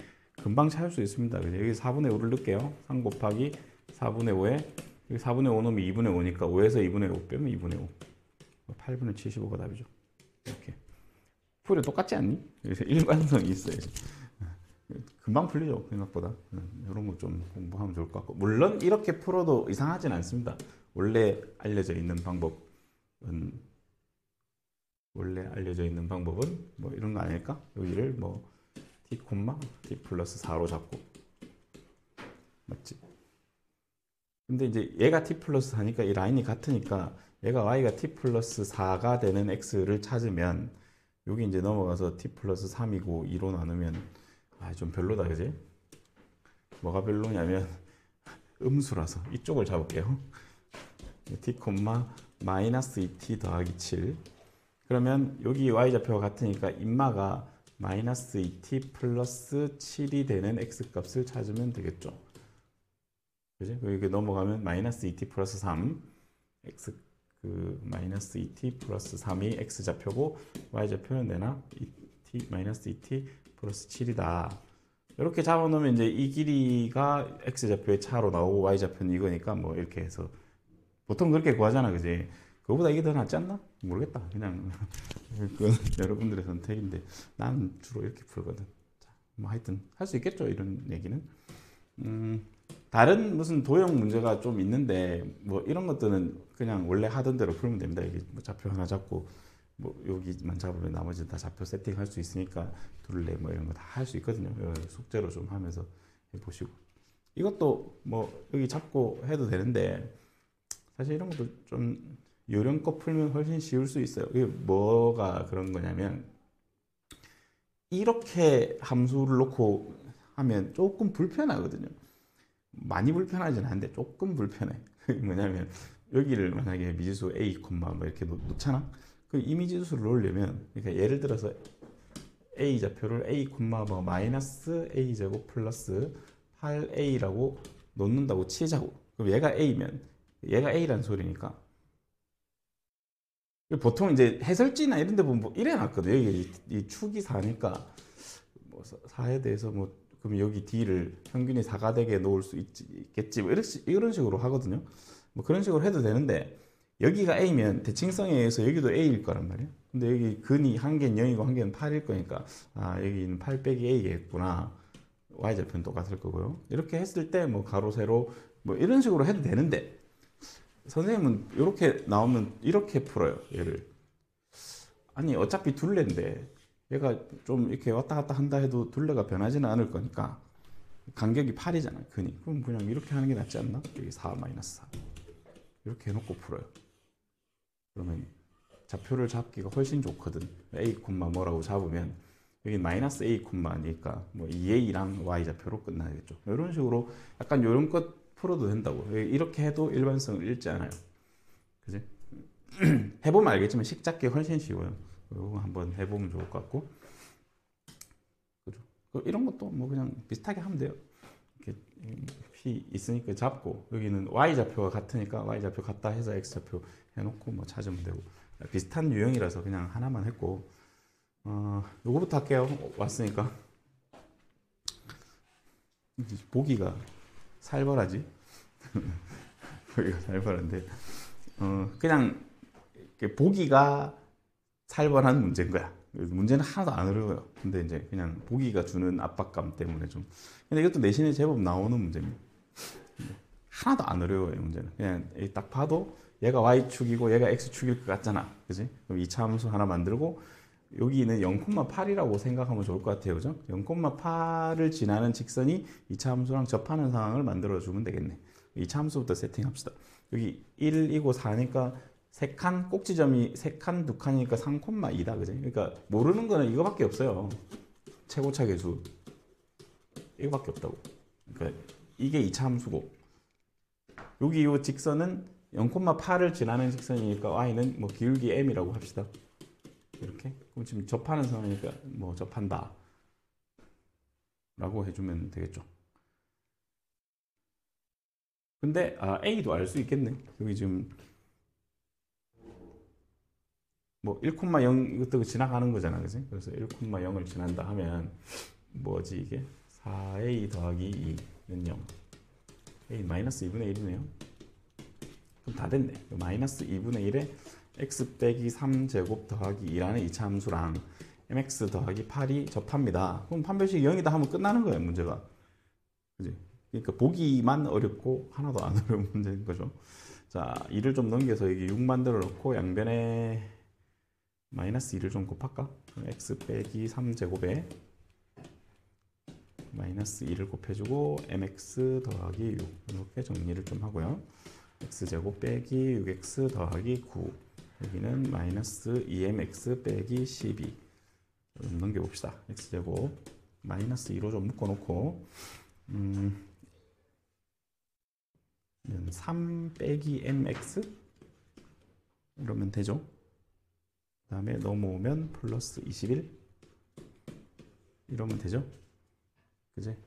금방 찾을 수 있습니다. 그죠? 여기 4분의 5를 넣을게요. 3 곱하기 4분의 5에 여기 4분의 5 넣으면 2분의 5니까 5에서 2분의 5 빼면 2분의 5. 8분의 75가 답이죠. 이렇게. 풀이 똑같지 않니? 그래서 일관성이 있어야지. 금방 풀리죠, 생각보다. 이런 거 좀 공부하면 좋을 것 같고. 물론 이렇게 풀어도 이상하진 않습니다. 원래 알려져 있는 방법은 뭐 이런 거 아닐까? 여기를 뭐 t, t 플러스 4로 잡고. 맞지? 근데 이제 얘가 t 플러스 4니까 이 라인이 같으니까 얘가 y가 t 플러스 4가 되는 x를 찾으면 여기 이제 넘어가서 t 플러스 3이고 2로 나누면 좀 별로다, 그지? 뭐가 별로냐면 음수라서 이쪽을 잡을게요. t, 마이너스 2t 더하기 7. 그러면 여기 y좌표가 같으니까 인마가 마이너스 2t 플러스 7이 되는 x값을 찾으면 되겠죠. 그지? 여기 넘어가면 마이너스 2t 플러스 3 x 마이너스 2t 플러스 3이 x좌표고 y좌표는 내나 2t 마이너스 2t 플러스 7이다. 이렇게 잡아놓으면 이제 이 길이가 x좌표의 차로 나오고 y좌표는 이거니까 뭐 이렇게 해서 보통 그렇게 구하잖아, 그지? 그거보다 이게 더 낫지 않나? 모르겠다. 그냥 그건 여러분들의 선택인데 나는 주로 이렇게 풀거든. 자, 뭐 하여튼 할 수 있겠죠, 이런 얘기는. 다른 무슨 도형 문제가 좀 있는데 뭐 이런 것들은 그냥 원래 하던 대로 풀면 됩니다. 이게 뭐 좌표 하나 잡고 뭐 여기만 잡으면 나머지 다 좌표 세팅할 수 있으니까 둘레 뭐 이런 거 다 할 수 있거든요. 숙제로 좀 하면서 해보시고 이것도 뭐 여기 잡고 해도 되는데 사실 이런 것도 좀 요령껏 풀면 훨씬 쉬울 수 있어요. 이게 뭐가 그런 거냐면 이렇게 함수를 놓고 하면 조금 불편하거든요. 많이 불편하진 않은데 조금 불편해. 뭐냐면 여기를 만약에 미지수 a, 뭐 이렇게 놓잖아. 그 이 미지수를 놓으려면 그러니까 예를 들어서 a 좌표를 a, 뭐 마이너스 a 제곱 플러스 8a라고 놓는다고 치자고. 그럼 얘가 a면 얘가 a라는 소리니까 보통 이제 해설지나 이런 데 보면 뭐 이래 놨거든. 여기 이 축이 4니까 뭐 4에 대해서 뭐 그럼 여기 D를 평균이 4가 되게 놓을 수 있겠지. 뭐 이런 식으로 하거든요. 뭐 그런 식으로 해도 되는데 여기가 A면 대칭성에 의해서 여기도 A일 거란 말이에요. 근데 여기 근이 한 개는 0이고 한 개는 8일 거니까 여기는 8 빼기 A겠구나. Y좌표는 똑같을 거고요. 이렇게 했을 때 뭐 가로 세로 뭐 이런 식으로 해도 되는데 선생님은 이렇게 나오면 이렇게 풀어요. 얘를. 아니 어차피 둘레인데 얘가 좀 이렇게 왔다 갔다 한다 해도 둘레가 변하지는 않을 거니까 간격이 8이잖아, 근이. 그럼 그냥 이렇게 하는 게 낫지 않나? 여기 4 마이너스 4 이렇게 해놓고 풀어요. 그러면 좌표를 잡기가 훨씬 좋거든. a, 뭐라고 잡으면 여기 마이너스 a, 아니니까 뭐 2a랑 y좌표로 끝나겠죠. 이런 식으로 약간 이런 것 풀어도 된다고. 이렇게 해도 일반성을 잃지 않아요. 그지? 해보면 알겠지만 식 잡기 훨씬 쉬워요. 이거 한번 해보면 좋을 것 같고. 그죠? 이런 것도 뭐 그냥 비슷하게 하면 돼요. 이렇게 P 있으니까 잡고 여기는 Y좌표가 같으니까 Y좌표 같다 해서 X좌표 해놓고 뭐 찾으면 되고. 비슷한 유형이라서 그냥 하나만 했고 요거부터 할게요. 왔으니까. 보기가 살벌하지? 보기가 살벌한데 그냥 보기가 살벌한 문제인 거야. 문제는 하나도 안 어려워요. 근데 이제 그냥 보기가 주는 압박감 때문에 좀. 근데 이것도 내신에 제법 나오는 문제입니다. 하나도 안 어려워요, 문제는. 그냥 딱 봐도 얘가 y축이고 얘가 x축일 것 같잖아. 그지? 그럼 이차 함수 하나 만들고 여기는 0,8이라고 생각하면 좋을 것 같아요. 그죠? 0,8을 지나는 직선이 이차 함수랑 접하는 상황을 만들어 주면 되겠네. 이차 함수부터 세팅합시다. 여기 1이고 4니까 세 칸, 꼭지점이 3칸, 2칸이니까 3,2다. 그지? 그러니까 모르는 거는 이거밖에 없어요. 최고차 계수. 이거밖에 없다고. 그러니까 이게 이차 함수고 여기 이 직선은 0,8을 지나는 직선이니까 y는 뭐 기울기 m이라고 합시다. 이렇게. 그럼 지금 접하는 상황이니까 뭐 접한다 라고 해주면 되겠죠. 근데 A도 알 수 있겠네. 여기 지금 뭐 1,0 이것도 지나가는 거잖아, 그지? 그래서 1,0을 지난다 하면 뭐지 이게? 4A 더하기 2는 0. A 마이너스 2분의 1이네요. 그럼 다 됐네. 마이너스 2분의 1에 x 빼기 3제곱 더하기 2라는 이차 함수랑 mx 더하기 8이 접합니다. 그럼 판별식 0이다 하면 끝나는 거예요, 문제가. 그지? 그러니까 보기만 어렵고 하나도 안 어려운 문제인 거죠. 자, 2를 좀 넘겨서 여기 6 만들어 놓고 양변에 마이너스 2를 좀 곱할까? x 빼기 3제곱에 마이너스 2를 곱해주고 mx 더하기 6 이렇게 정리를 좀 하고요. x제곱 빼기 6x 더하기 9 여기는 마이너스 2mx 빼기 12 넘겨봅시다. x제곱 마이너스 2로 좀 묶어놓고 3 빼기 mx 이러면 되죠. 그 다음에 넘어오면 플러스 21 이러면 되죠. 그지?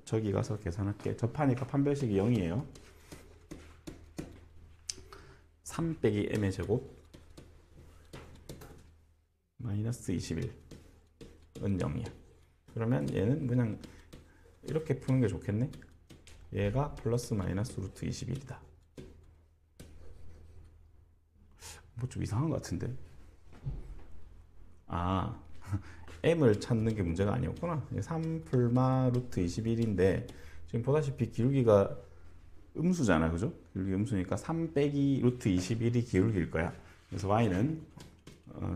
저기 가서 계산할게. 접하니까 판별식이 0이에요. 3 빼기 m의 제곱 마이너스 21은 0이야. 그러면 얘는 그냥 이렇게 푸는 게 좋겠네. 얘가 플러스 마이너스 루트 21이다. 뭐 좀 이상한 것 같은데. m을 찾는 게 문제가 아니었구나. 3 풀마 루트 21인데 지금 보다시피 기울기가 음수잖아, 그죠? 기울기 음수니까 3 빼기 루트 21이 기울기일 거야. 그래서 y는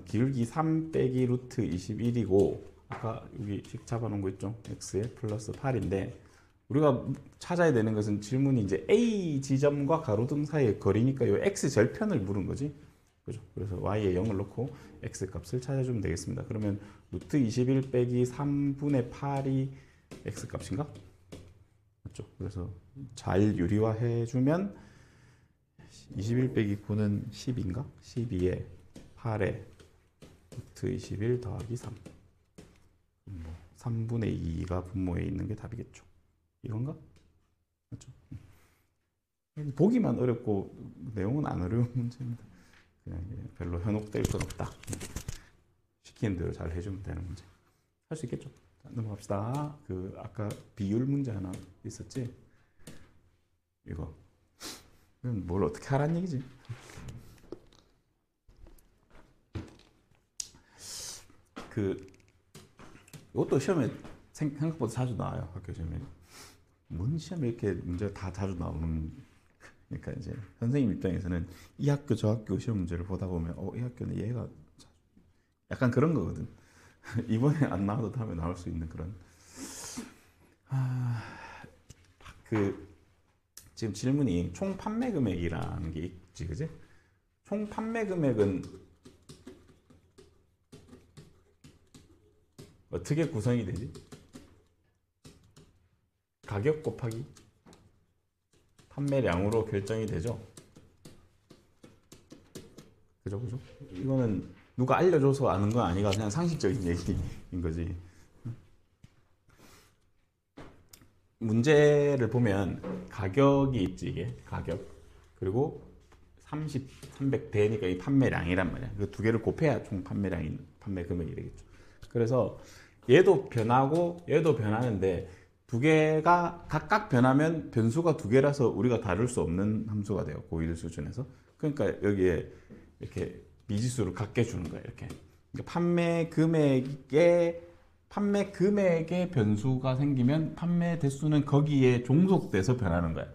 기울기 3 빼기 루트 21이고 아까 여기 식 잡아놓은 거 있죠? x에 플러스 8인데 우리가 찾아야 되는 것은 질문이 이제 a 지점과 가로등 사이의 거리니까 이 x 절편을 물은 거지. 그죠? 그래서 y에 0을 넣고 x 값을 찾아주면 되겠습니다. 그러면 루트 21 빼기 3분의 8이 x 값인가? 맞죠? 그래서 잘 유리화해주면 21 빼기 9는 10인가? 12에 8에 루트 21 더하기 3 3분의 2가 분모에 있는 게 답이겠죠. 이건가? 맞죠? 보기만 어렵고 내용은 안 어려운 문제입니다. 그냥 별로 현혹될 것 없다. 시키는 대로 잘 해주면 되는 문제. 할 수 있겠죠? 자, 넘어갑시다. 아까 비율 문제 하나 있었지? 이거. 뭘 어떻게 하란 얘기지? 이것도 시험에 생각보다 자주 나와요. 학교 시험에. 뭔 시험에 이렇게 문제가 다 자주 나오는. 그러니까 이제 선생님 입장에서는 이 학교 저 학교 시험 문제를 보다 보면 이 학교는 얘가 약간 그런 거거든. 이번에 안 나와도 다음에 나올 수 있는 그런. 지금 질문이 총 판매 금액이라는 게 있지, 그지? 총 판매 금액은 어떻게 구성이 되지? 가격 곱하기 판매량으로 결정이 되죠. 그죠, 그죠? 이거는 누가 알려줘서 아는 건 아니가 그냥 상식적인 얘기인 거지. 문제를 보면 가격이 있지, 이게 가격. 그리고 30, 300대니까 이 판매량이란 말이야. 그 두 개를 곱해야 총 판매량인 판매 금액이 되겠죠. 그래서 얘도 변하고 얘도 변하는데 두 개가 각각 변하면 변수가 두 개라서 우리가 다룰 수 없는 함수가 돼요. 고1 수준에서. 그러니까 여기에 이렇게 미지수를 갖게 주는 거예요. 이렇게. 그러니까 판매 금액의 변수가 생기면 판매 대수는 거기에 종속돼서 변하는 거야.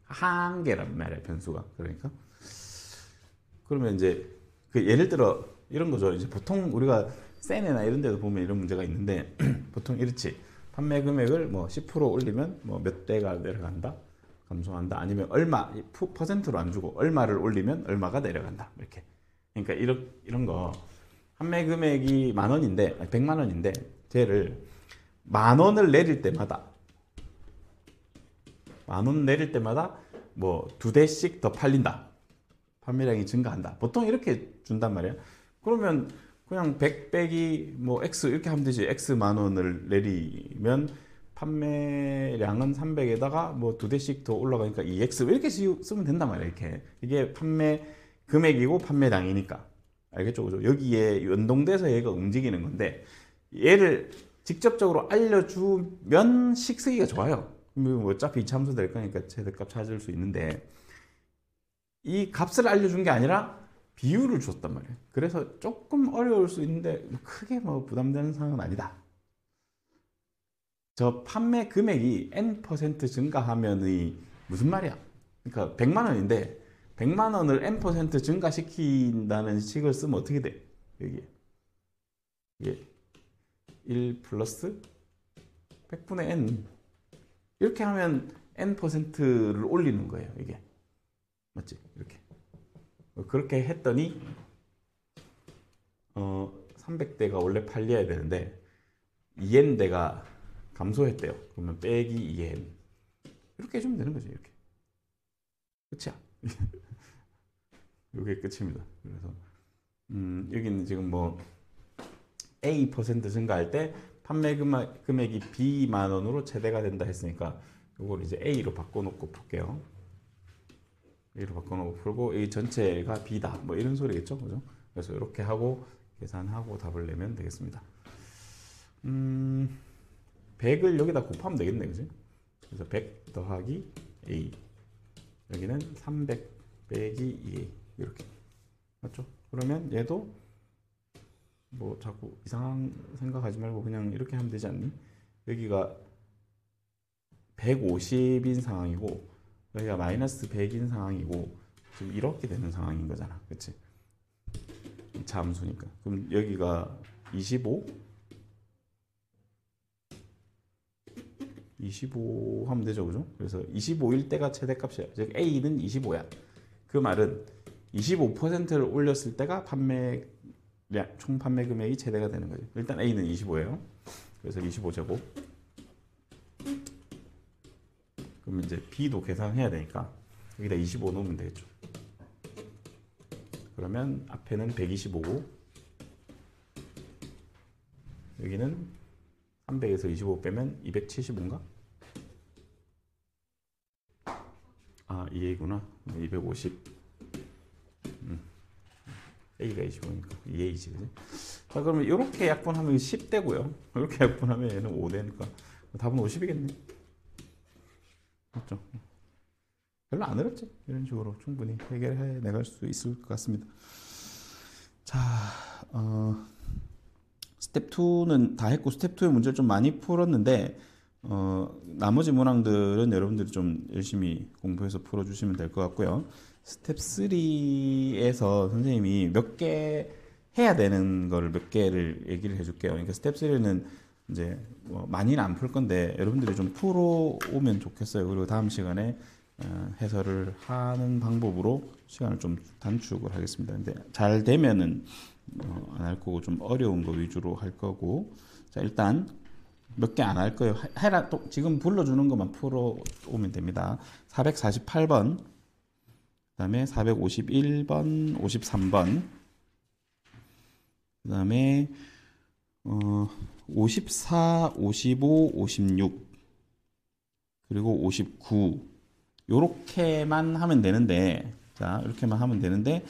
한 개란 말이야, 변수가. 그러니까. 그러면 이제 예를 들어 이런 거죠. 이제 보통 우리가 세네나 이런 데도 보면 이런 문제가 있는데 보통 이렇지. 판매 금액을 뭐 10% 올리면 뭐 몇 대가 내려간다. 감소한다. 아니면 얼마 퍼센트로 안 주고 얼마를 올리면 얼마가 내려간다. 이렇게. 그러니까 이런 거 판매 금액이 10,000원인데 100만 원인데 쟤를 10,000원을 내릴 때마다 10,000원 내릴 때마다 뭐 2대씩 더 팔린다. 판매량이 증가한다. 보통 이렇게 준단 말이야. 그러면 그냥 100 빼기 뭐 X 이렇게 하면 되지. X 10,000원을 내리면 판매량은 300에다가 뭐 두 대씩 더 올라가니까 2x 이렇게 쓰면 된단 말이에요. 이렇게 이게 판매 금액이고 판매량이니까 알겠죠? 그죠? 여기에 연동돼서 얘가 움직이는 건데 얘를 직접적으로 알려주면 식 쓰기가 좋아요. 뭐 어차피 이차함수 될 거니까 최대값 찾을 수 있는데 이 값을 알려준 게 아니라 비율을 줬단 말이에요. 그래서 조금 어려울 수 있는데 크게 뭐 부담되는 상황은 아니다. 저 판매 금액이 n% 증가하면의 무슨 말이야? 그러니까 100만 원인데 100만 원을 n% 증가시킨다는 식을 쓰면 어떻게 돼? 여기에 이게 1 플러스 100분의 n 이렇게 하면 n%를 올리는 거예요. 이게 맞지? 이렇게 그렇게 했더니 300대가 원래 팔려야 되는데 2n대가 감소했대요. 그러면 빼기 2n 이렇게 해주면 되는 거죠. 이렇게 끝이야. 이게 끝입니다. 그래서 여기는 지금 뭐 A% 증가할 때 판매 금액이 B만 원으로 최대가 된다 했으니까 이걸 이제 A로 바꿔놓고 풀게요. A로 바꿔놓고 풀고 이 전체가 B다 뭐 이런 소리겠죠, 그죠? 그래서 이렇게 하고 계산하고 답을 내면 되겠습니다. 100을 여기다 곱하면 되겠네, 그지? 그래서 100 더하기 A 여기는 300 빼기 2A 이렇게 맞죠? 그러면 얘도 뭐 자꾸 이상한 생각하지 말고 그냥 이렇게 하면 되지 않니? 여기가 150인 상황이고 여기가 마이너스 100인 상황이고 지금 이렇게 되는 상황인 거잖아, 그치? 차함수니까. 그럼 여기가 25 하면 되죠, 그죠? 그래서 25일 때가 최대값이야. 즉 A는 25야. 그 말은 25%를 올렸을 때가 총 판매 금액이 최대가 되는 거죠. 일단 A는 25예요. 그래서 25제곱. 그러면 이제 B도 계산해야 되니까 여기다 25 넣으면 되겠죠. 그러면 앞에는 125고 여기는 300에서 25 빼면 275인가? 아, 2A구나. 250. A가 25니까 2A지, 그지? 자, 그러면 이렇게 약분하면 10대고요. 이렇게 약분하면 얘는 5대니까 답은 50이겠네. 맞죠? 별로 안 어렵지? 이런 식으로 충분히 해결해 나갈 수 있을 것 같습니다. 자, 스텝 2는 다 했고 스텝 2의 문제를 좀 많이 풀었는데 나머지 문항들은 여러분들이 좀 열심히 공부해서 풀어주시면 될 것 같고요. 스텝 3에서 선생님이 몇 개 해야 되는 거를 몇 개를 얘기를 해줄게요. 그러니까 스텝 3는 이제 뭐 많이는 안 풀 건데 여러분들이 좀 풀어오면 좋겠어요. 그리고 다음 시간에 해설을 하는 방법으로 시간을 좀 단축을 하겠습니다. 근데 잘 되면은 안 할 거고 좀 어려운 거 위주로 할 거고. 자, 일단 몇 개 안 할 거예요. 해라, 또 지금 불러주는 것만 풀어오면 됩니다. 448번, 그 다음에 451번, 53번, 그 다음에 54, 55, 56, 그리고 59 요렇게만 하면 되는데, 자, 이렇게만 하면 되는데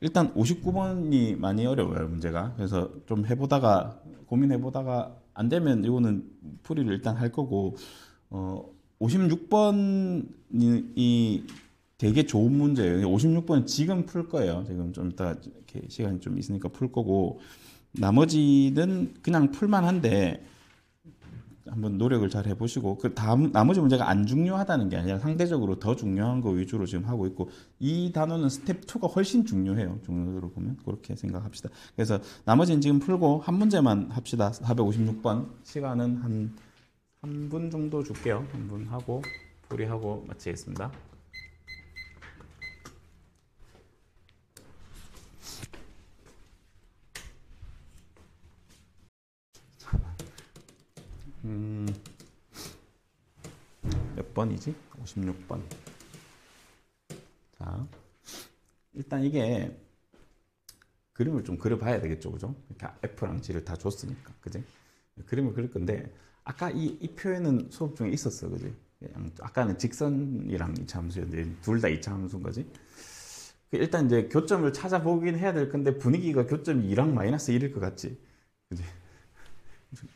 일단 59번이 많이 어려워요, 문제가. 그래서 좀 해보다가 고민해보다가 안 되면 이거는 풀이를 일단 할 거고 56번이 되게 좋은 문제예요. 56번은 지금 풀 거예요. 지금 좀 이따 이렇게 시간이 좀 있으니까 풀 거고 나머지는 그냥 풀만 한데 한번 노력을 잘 해보시고 그 다음 나머지 문제가 안 중요하다는 게 아니라 상대적으로 더 중요한 거 위주로 지금 하고 있고 이 단어는 스텝 2가 훨씬 중요해요. 중요도로 보면 그렇게 생각합시다. 그래서 나머지는 지금 풀고 한 문제만 합시다. 456번 시간은 한 3분 정도 줄게요. 3분 하고 풀이하고 마치겠습니다. 몇 번이지? 56번. 자, 일단 이게 그림을 좀 그려봐야 되겠죠, 그죠? 이렇게 F랑 G를 다 줬으니까, 그지? 그림을 그릴 건데 아까 이 표현은 수업 중에 있었어, 그지? 아까는 직선이랑 이차 함수였는데 둘 다 이차 함수인 거지. 일단 이제 교점을 찾아보긴 해야 될 건데 분위기가 교점이 2랑 마이너스 1일 것 같지, 그지?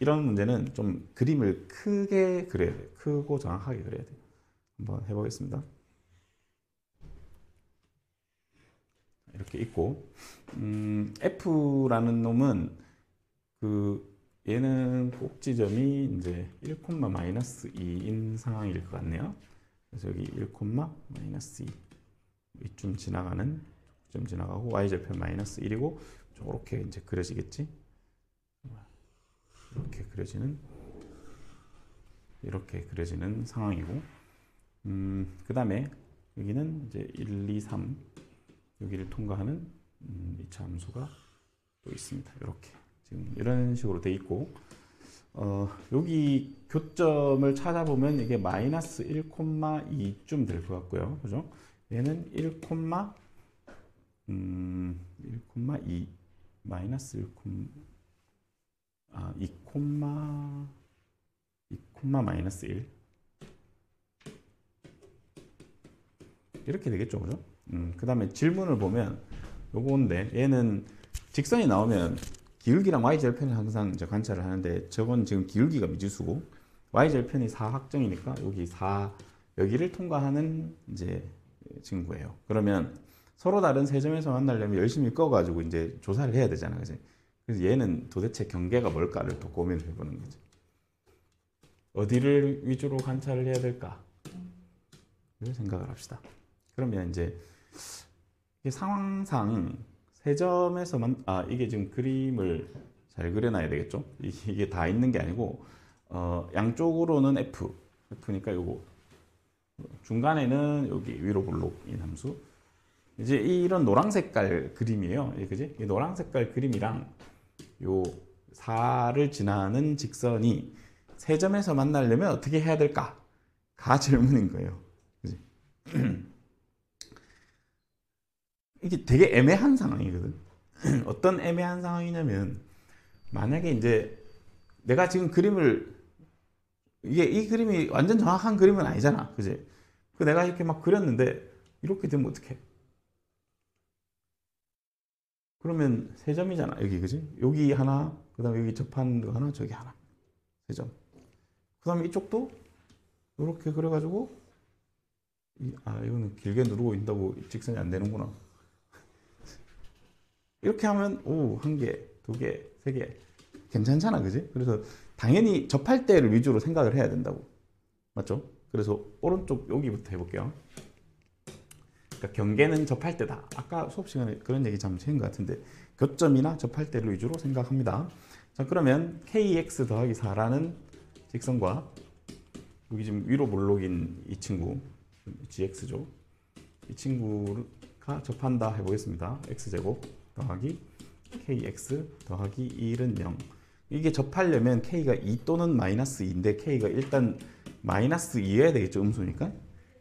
이런 문제는 좀 그림을 크게 그려야 돼. 크고 정확하게 그려야 돼. 한번 해보겠습니다. 이렇게 있고, F라는 놈은 얘는 꼭지점이 이제 1, 마이너스 2인 상황일 것 같네요. 그래서 여기 1, 마이너스 2 이쯤 지나가는 점 지나가고 y절편 마이너스 1이고 저렇게 이제 그려지겠지. 이렇게 그려지는 상황이고, 그 다음에 여기는 이제 1, 2, 3 여기를 통과하는 2차 함수가 또 있습니다. 이렇게 지금 이런 식으로 돼 있고, 여기 교점을 찾아보면 이게 마이너스 1,2쯤 될 것 같고요. 그죠? 얘는 1,2 마이너스 1, 2, 마이너스 1 이렇게 되겠죠, 그죠? 그 다음에 질문을 보면 요건데, 얘는 직선이 나오면 기울기랑 y절편을 항상 이제 관찰을 하는데, 저건 지금 기울기가 미지수고 y절편이 4확정이니까 여기 4 여기를 통과하는 이제 친구예요. 그러면 서로 다른 세 점에서 만나려면 열심히 꺼가지고 이제 조사를 해야 되잖아, 그지? 그래서 얘는 도대체 경계가 뭘까를 또 고민을 해보는 거지. 어디를 위주로 관찰을 해야 될까? 를 생각을 합시다. 그러면 이제 상황상 세 점에서만, 이게 지금 그림을 잘 그려놔야 되겠죠? 이게 다 있는 게 아니고, 양쪽으로는 F니까 요거. 중간에는 여기 위로 블록인 함수. 이제 이런 노란 색깔 그림이에요. 그지? 이 노란 색깔 그림이랑 요 4를 지나는 직선이 세 점에서 만나려면 어떻게 해야 될까? 가 질문인 거예요. 그지? 이게 되게 애매한 상황이거든. 어떤 애매한 상황이냐면, 만약에 이제 내가 지금 그림을, 이 그림이 완전 정확한 그림은 아니잖아, 그지? 내가 이렇게 막 그렸는데 이렇게 되면 어떡해? 그러면 세 점이잖아, 여기, 그지? 여기 하나, 그 다음에 여기 접하는 거 하나, 저기 하나, 세 점. 그 다음에 이쪽도 이렇게 그려가지고, 이거는 길게 누르고 있다고 직선이 안 되는구나. 이렇게 하면, 한 개, 두 개, 세 개. 괜찮잖아, 그지? 그래서 당연히 접할 때를 위주로 생각을 해야 된다고. 맞죠? 그래서 오른쪽 여기부터 해볼게요. 그러니까 경계는 접할 때다. 아까 수업 시간에 그런 얘기 잠시 한 것 같은데, 교점이나 접할 때를 위주로 생각합니다. 자, 그러면 kx 더하기 4라는 직선과 여기 지금 위로 볼록인 이 친구, gx죠. 이 친구가 접한다 해보겠습니다. x제곱 더하기 kx 더하기 1은 0. 이게 접하려면 k가 2 또는 마이너스 2인데 k가 일단 마이너스 2여야 되겠죠, 음수니까.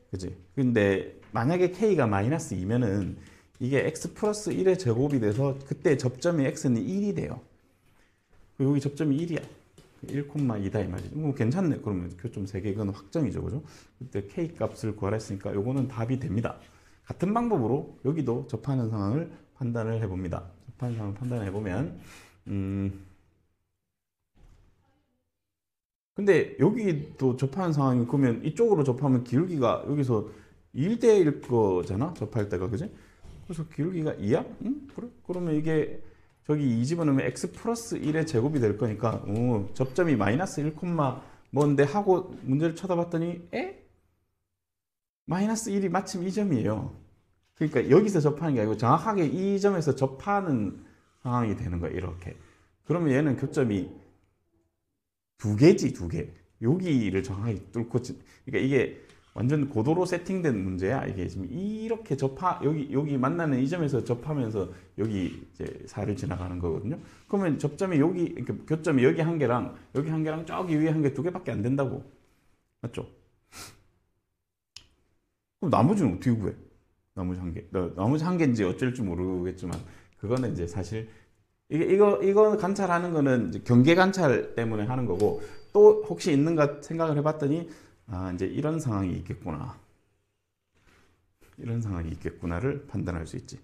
그지? 근데 만약에 k가 마이너스 2면은 이게 x 플러스 1의 제곱이 돼서 그때 접점의 x는 1이 돼요. 여기 접점이 1이야. 1,2다 이 말이죠. 뭐 괜찮네. 그러면 교점 3개 이건 확정이죠, 그죠? 그때 k 값을 구하라 했으니까 요거는 답이 됩니다. 같은 방법으로 여기도 접하는 상황을 판단을 해봅니다. 접하는 상황을 판단해 보면, 근데 여기도 접하는 상황이, 그러면 이쪽으로 접하면 기울기가 여기서 1대1일 거잖아, 접할 때가, 그지? 그래서 기울기가 2야? 응? 그래? 그러면 이게 저기 2 집어넣으면 x 플러스 1의 제곱이 될 거니까, 접점이 마이너스 1, 뭔데 하고 문제를 쳐다봤더니, 마이너스 1이 마침 이 점이에요. 그러니까 여기서 접하는 게 아니고 정확하게 이 점에서 접하는 상황이 되는 거예요, 이렇게. 그러면 얘는 교점이 2개지, 2개. 여기를 정확하게 뚫고, 그러니까 이게 완전 고도로 세팅된 문제야. 이게 지금 이렇게 여기 만나는 이 점에서 접하면서 여기 이제 4를 지나가는 거거든요. 그러면 접점이 여기, 그러니까 교점이 여기 한 개랑 여기 한 개랑 저기 위에 한 개, 2개밖에 안 된다고. 맞죠? 그럼 나머지는 어떻게 구해? 나머지 한 개. 나머지 한 개인지 어쩔 줄 모르겠지만, 그거는 이제 사실, 이거 관찰하는 거는 이제 경계 관찰 때문에 하는 거고, 또 혹시 있는가 생각을 해봤더니 이제 이런 상황이 있겠구나. 이런 상황이 있겠구나를 판단할 수 있지.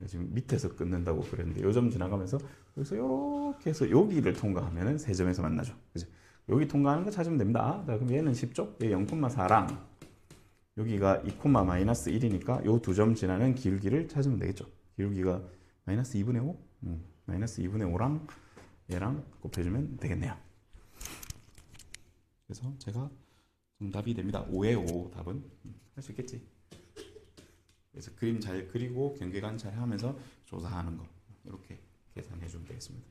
지금 밑에서 끊는다고 그랬는데 요 점 지나가면서 여기서 이렇게 해서 여기를 통과하면은 세 점에서 만나죠. 그죠? 여기 통과하는 거 찾으면 됩니다. 자, 그럼 얘는 쉽죠? 얘 0,4랑 여기가 2, 마이너스 1이니까 요 두 점 지나는 기울기를 찾으면 되겠죠. 기울기가 마이너스 2분의 5? 마이너스 2분의 5랑 얘랑 곱해주면 되겠네요. 그래서 제가 정답이 됩니다. 5에 5 답은 할 수 있겠지. 그래서 그림 잘 그리고 경계관 잘 하면서 조사하는 거 이렇게 계산해 주면 되겠습니다.